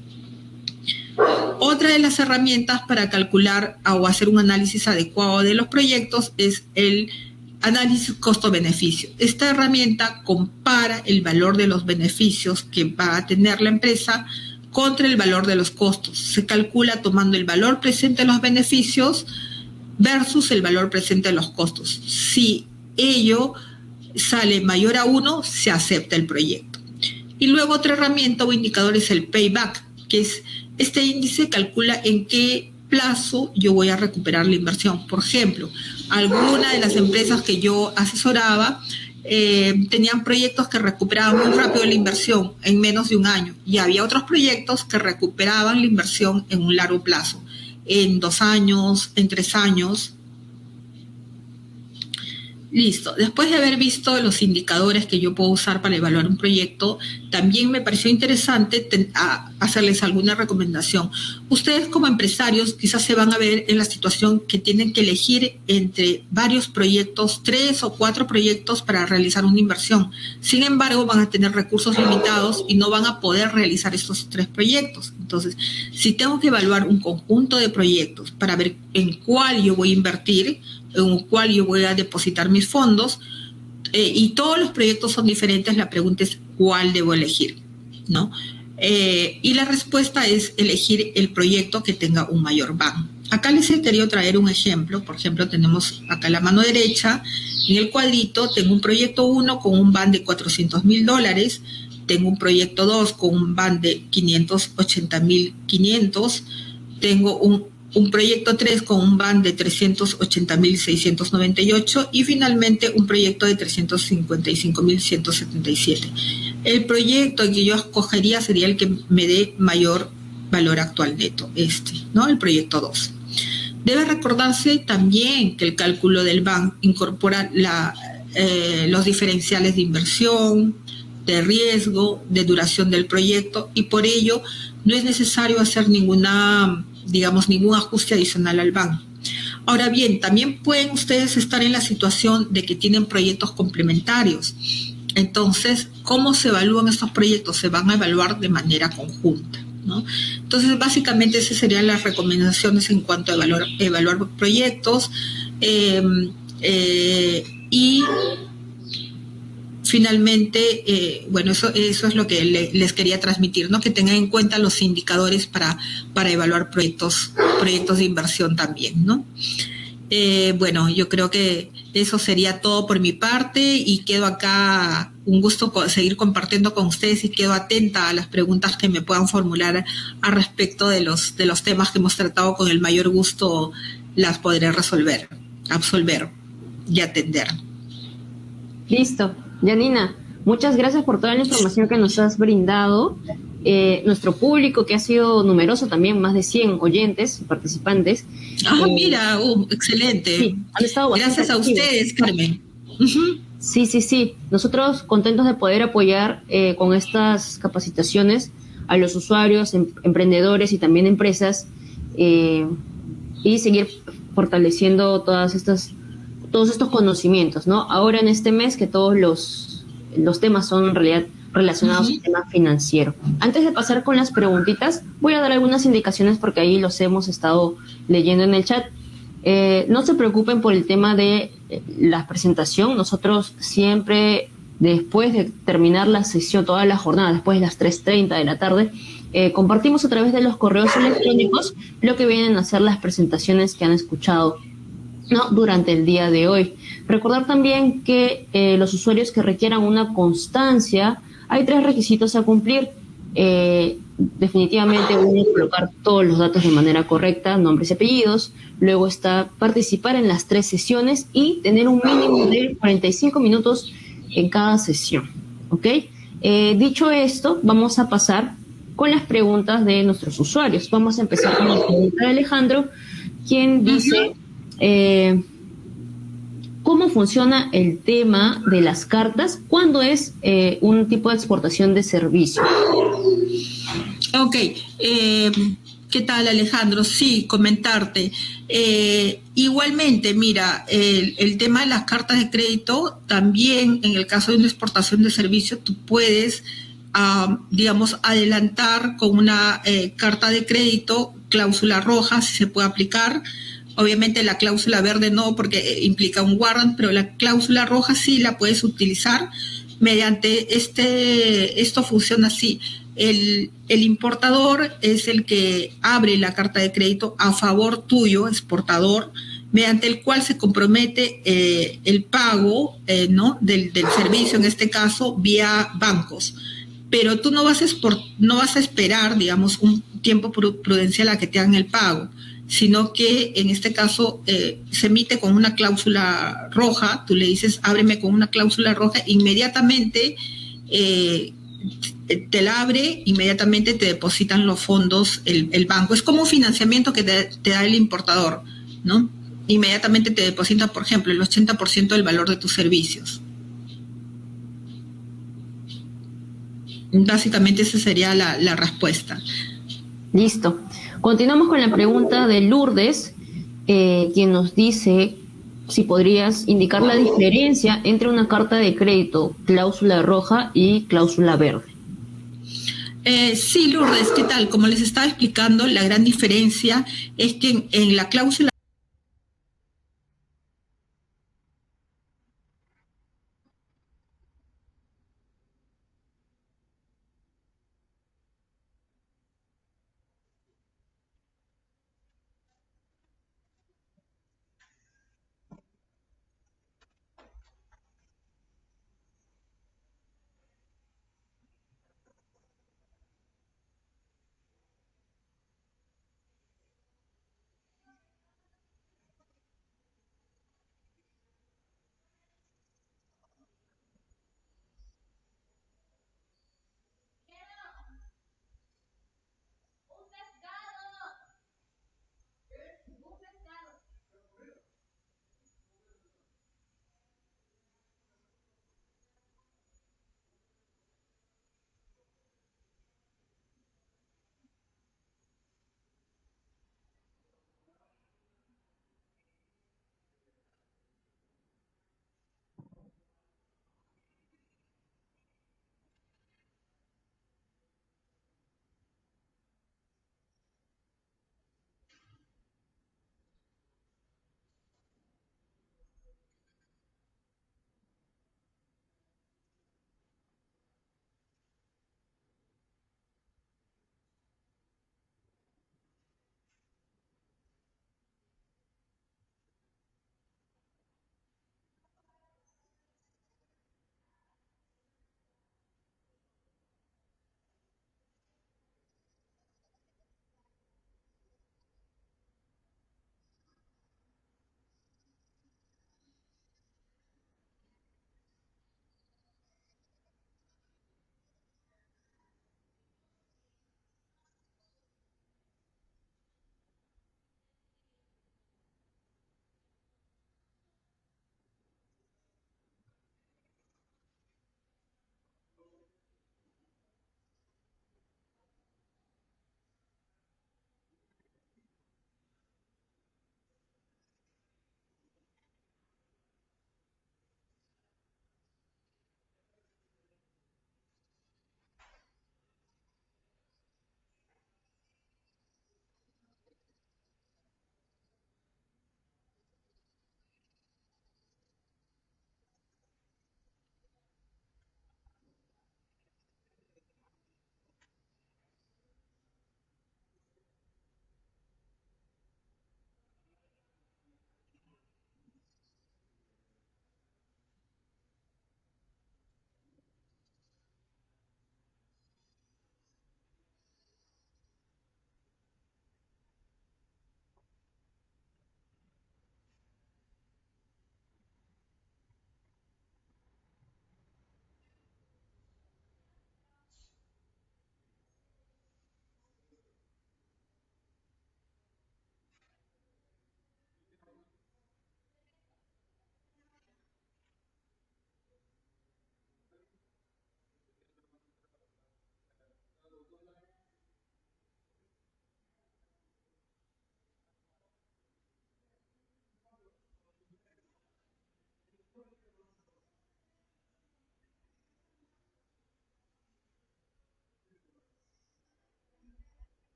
Otra de las herramientas para calcular o hacer un análisis adecuado de los proyectos es el análisis costo-beneficio. Esta herramienta compara el valor de los beneficios que va a tener la empresa contra el valor de los costos. Se calcula tomando el valor presente de los beneficios versus el valor presente de los costos. Si ello sale mayor a 1, se acepta el proyecto. Y luego otra herramienta o indicador es el payback, que es este índice calcula en qué plazo yo voy a recuperar la inversión. Por ejemplo, alguna de las empresas que yo asesoraba tenían proyectos que recuperaban muy rápido la inversión en menos de un año y había otros proyectos que recuperaban la inversión en un largo plazo, en 2 años, en 3 años. Listo. Después de haber visto los indicadores que yo puedo usar para evaluar un proyecto, también me pareció interesante hacerles alguna recomendación. Ustedes como empresarios quizás se van a ver en la situación que tienen que elegir entre varios proyectos, 3 o 4 proyectos para realizar una inversión. Sin embargo, van a tener recursos limitados y no van a poder realizar estos 3 proyectos. Entonces, si tengo que evaluar un conjunto de proyectos para ver en cuál yo voy a invertir, en el cual yo voy a depositar mis fondos, y todos los proyectos son diferentes, la pregunta es ¿cuál debo elegir? ¿No? Y la respuesta es elegir el proyecto que tenga un mayor BAN. Acá les he querido traer un ejemplo. Por ejemplo, tenemos acá en la mano derecha, en el cuadrito, tengo un proyecto 1 con un BAN de $400,000, tengo un proyecto 2 con un BAN de 580,500, tengo un proyecto 3 con un BAN de 380,698 y finalmente un proyecto de 355,177. El proyecto que yo escogería sería el que me dé mayor valor actual neto, ¿no? El proyecto 2. Debe recordarse también que el cálculo del BAN incorpora los diferenciales de inversión, de riesgo, de duración del proyecto y por ello no es necesario hacer ningún ajuste adicional al BAN. Ahora bien, también pueden ustedes estar en la situación de que tienen proyectos complementarios. Entonces, ¿cómo se evalúan estos proyectos? Se van a evaluar de manera conjunta, ¿no? Entonces, básicamente esas serían las recomendaciones en cuanto a evaluar proyectos. Y finalmente, eso es lo que les quería transmitir, ¿no? Que tengan en cuenta los indicadores para evaluar proyectos de inversión también, ¿no? Yo creo que eso sería todo por mi parte y quedo acá, un gusto seguir compartiendo con ustedes y quedo atenta a las preguntas que me puedan formular al respecto de los temas que hemos tratado. Con el mayor gusto las podré absolver y atender. Listo. Janina, muchas gracias por toda la información que nos has brindado. Nuestro público, que ha sido numeroso también, más de 100 oyentes, participantes. Mira, excelente. Sí, han estado gracias a ustedes, Carmen. Uh-huh. Sí. Nosotros contentos de poder apoyar con estas capacitaciones a los usuarios, emprendedores y también empresas y seguir fortaleciendo todos estos conocimientos, ¿no? Ahora en este mes que todos los temas son en realidad relacionados al tema financiero. Antes de pasar con las preguntitas, voy a dar algunas indicaciones porque ahí los hemos estado leyendo en el chat. No se preocupen por el tema de la presentación. Nosotros siempre, después de terminar la sesión, toda la jornada, después de las 3:30 de la tarde, compartimos a través de los correos electrónicos lo que vienen a ser las presentaciones que han escuchado, ¿no?, durante el día de hoy. Recordar también que los usuarios que requieran una constancia, hay 3 requisitos a cumplir. Definitivamente uno, colocar todos los datos de manera correcta, nombres y apellidos. Luego está participar en las 3 sesiones y tener un mínimo de 45 minutos en cada sesión. ¿Ok? Dicho esto, vamos a pasar con las preguntas de nuestros usuarios. Vamos a empezar con la pregunta de Alejandro, quien dice... ¿cómo funciona el tema de las cartas cuando es un tipo de exportación de servicio? Ok, ¿qué tal, Alejandro? Sí, comentarte. Igualmente, mira, el tema de las cartas de crédito, también en el caso de una exportación de servicio, tú puedes, digamos, adelantar con una carta de crédito, cláusula roja, si se puede aplicar. Obviamente la cláusula verde no, porque implica un warrant, pero la cláusula roja sí la puedes utilizar mediante esto funciona así. El importador es el que abre la carta de crédito a favor tuyo, exportador, mediante el cual se compromete el pago, ¿no?, del servicio, en este caso, vía bancos. Pero tú no vas a esperar, digamos, un tiempo prudencial a que te hagan el pago, sino que en este caso se emite con una cláusula roja. Tú le dices, ábreme con una cláusula roja, inmediatamente te la abre, inmediatamente te depositan los fondos el banco. Es como un financiamiento que te da el importador, ¿no? Inmediatamente te deposita, por ejemplo, el 80% del valor de tus servicios. Básicamente esa sería la respuesta. Listo. Continuamos con la pregunta de Lourdes, quien nos dice si podrías indicar la diferencia entre una carta de crédito cláusula roja y cláusula verde. Sí, Lourdes, ¿qué tal? Como les estaba explicando, la gran diferencia es que en la cláusula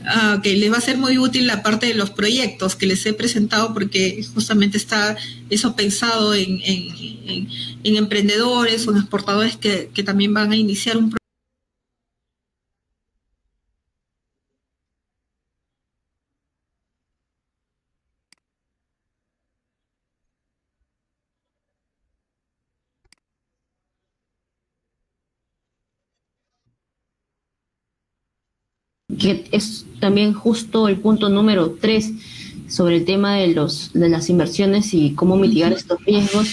Ah, ok, les va a ser muy útil la parte de los proyectos que les he presentado porque justamente está eso pensado en emprendedores o en exportadores que también van a iniciar un que es también justo el punto número 3 sobre el tema de las inversiones y cómo mitigar estos riesgos.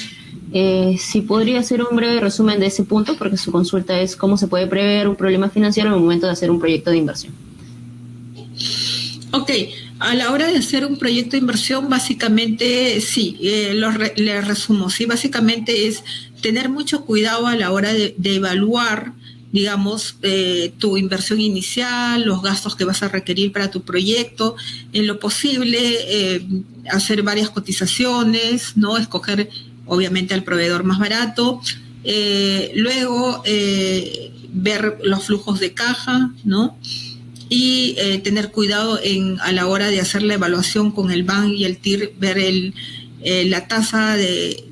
Si podría hacer un breve resumen de ese punto, porque su consulta es cómo se puede prever un problema financiero en el momento de hacer un proyecto de inversión. Ok, a la hora de hacer un proyecto de inversión, básicamente, sí, le resumo, sí, básicamente es tener mucho cuidado a la hora de evaluar, digamos, tu inversión inicial, los gastos que vas a requerir para tu proyecto, en lo posible, hacer varias cotizaciones, ¿no? Escoger, obviamente, al proveedor más barato, luego ver los flujos de caja, ¿no? Y tener cuidado a la hora de hacer la evaluación con el BAN y el TIR, ver la tasa del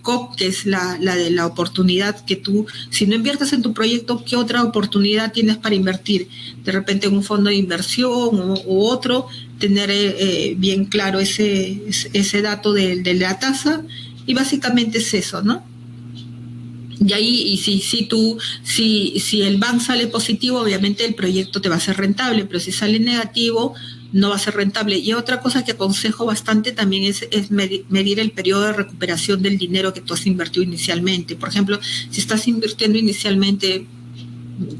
COP, que es la de la oportunidad que tú, si no inviertes en tu proyecto, ¿qué otra oportunidad tienes para invertir? De repente en un fondo de inversión u otro, tener bien claro ese dato de la tasa, y básicamente es eso, ¿no? Y ahí, y si el BAN sale positivo, obviamente el proyecto te va a ser rentable, pero si sale negativo, no va a ser rentable. Y otra cosa que aconsejo bastante también es medir el periodo de recuperación del dinero que tú has invertido inicialmente. Por ejemplo, si estás invirtiendo inicialmente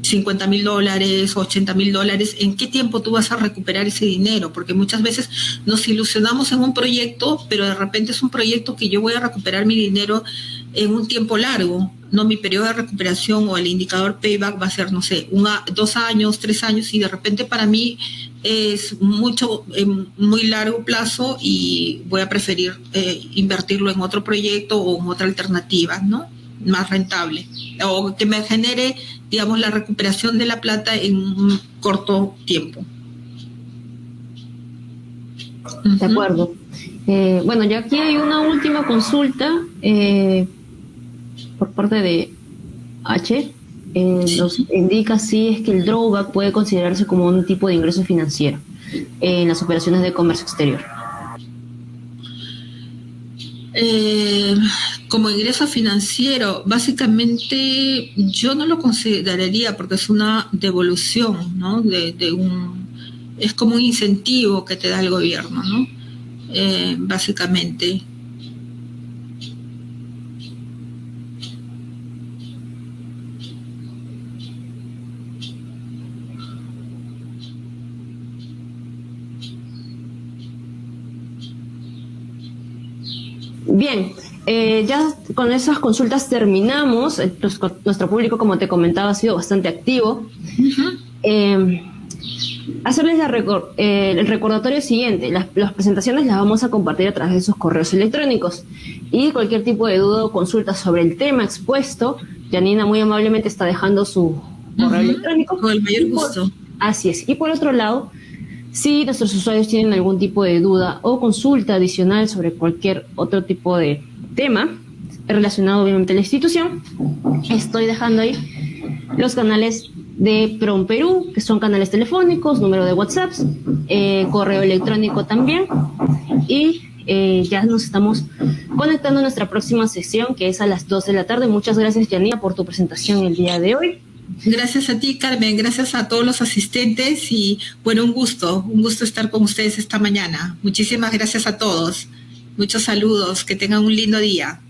$50,000, $80,000, ¿en qué tiempo tú vas a recuperar ese dinero? Porque muchas veces nos ilusionamos en un proyecto, pero de repente es un proyecto que yo voy a recuperar mi dinero en un tiempo largo, ¿no? Mi periodo de recuperación o el indicador payback va a ser, no sé, 2 años, 3 años, y de repente para mí es muy largo plazo y voy a preferir invertirlo en otro proyecto o en otra alternativa, ¿no? Más rentable, o que me genere, digamos, la recuperación de la plata en un corto tiempo. De acuerdo. Bueno, ya aquí hay una última consulta por parte de H. Nos indica si es que el drawback puede considerarse como un tipo de ingreso financiero en las operaciones de comercio exterior. Como ingreso financiero, básicamente yo no lo consideraría porque es una devolución, ¿no? Es como un incentivo que te da el gobierno, ¿no? Básicamente. Bien, ya con esas consultas terminamos. Nuestro público, como te comentaba, ha sido bastante activo. Hacerles el recordatorio siguiente. Las presentaciones las vamos a compartir a través de sus correos electrónicos. Y cualquier tipo de duda o consulta sobre el tema expuesto, Janina muy amablemente está dejando su correo electrónico. Con el mayor gusto. Así es. Y por otro lado, si nuestros usuarios tienen algún tipo de duda o consulta adicional sobre cualquier otro tipo de tema relacionado obviamente a la institución, estoy dejando ahí los canales de PROM Perú, que son canales telefónicos, número de WhatsApp, correo electrónico también, y ya nos estamos conectando a nuestra próxima sesión, que es a las 2 de la tarde. Muchas gracias, Janina, por tu presentación el día de hoy. Gracias a ti, Carmen, gracias a todos los asistentes y bueno, un gusto estar con ustedes esta mañana. Muchísimas gracias a todos. Muchos saludos, que tengan un lindo día.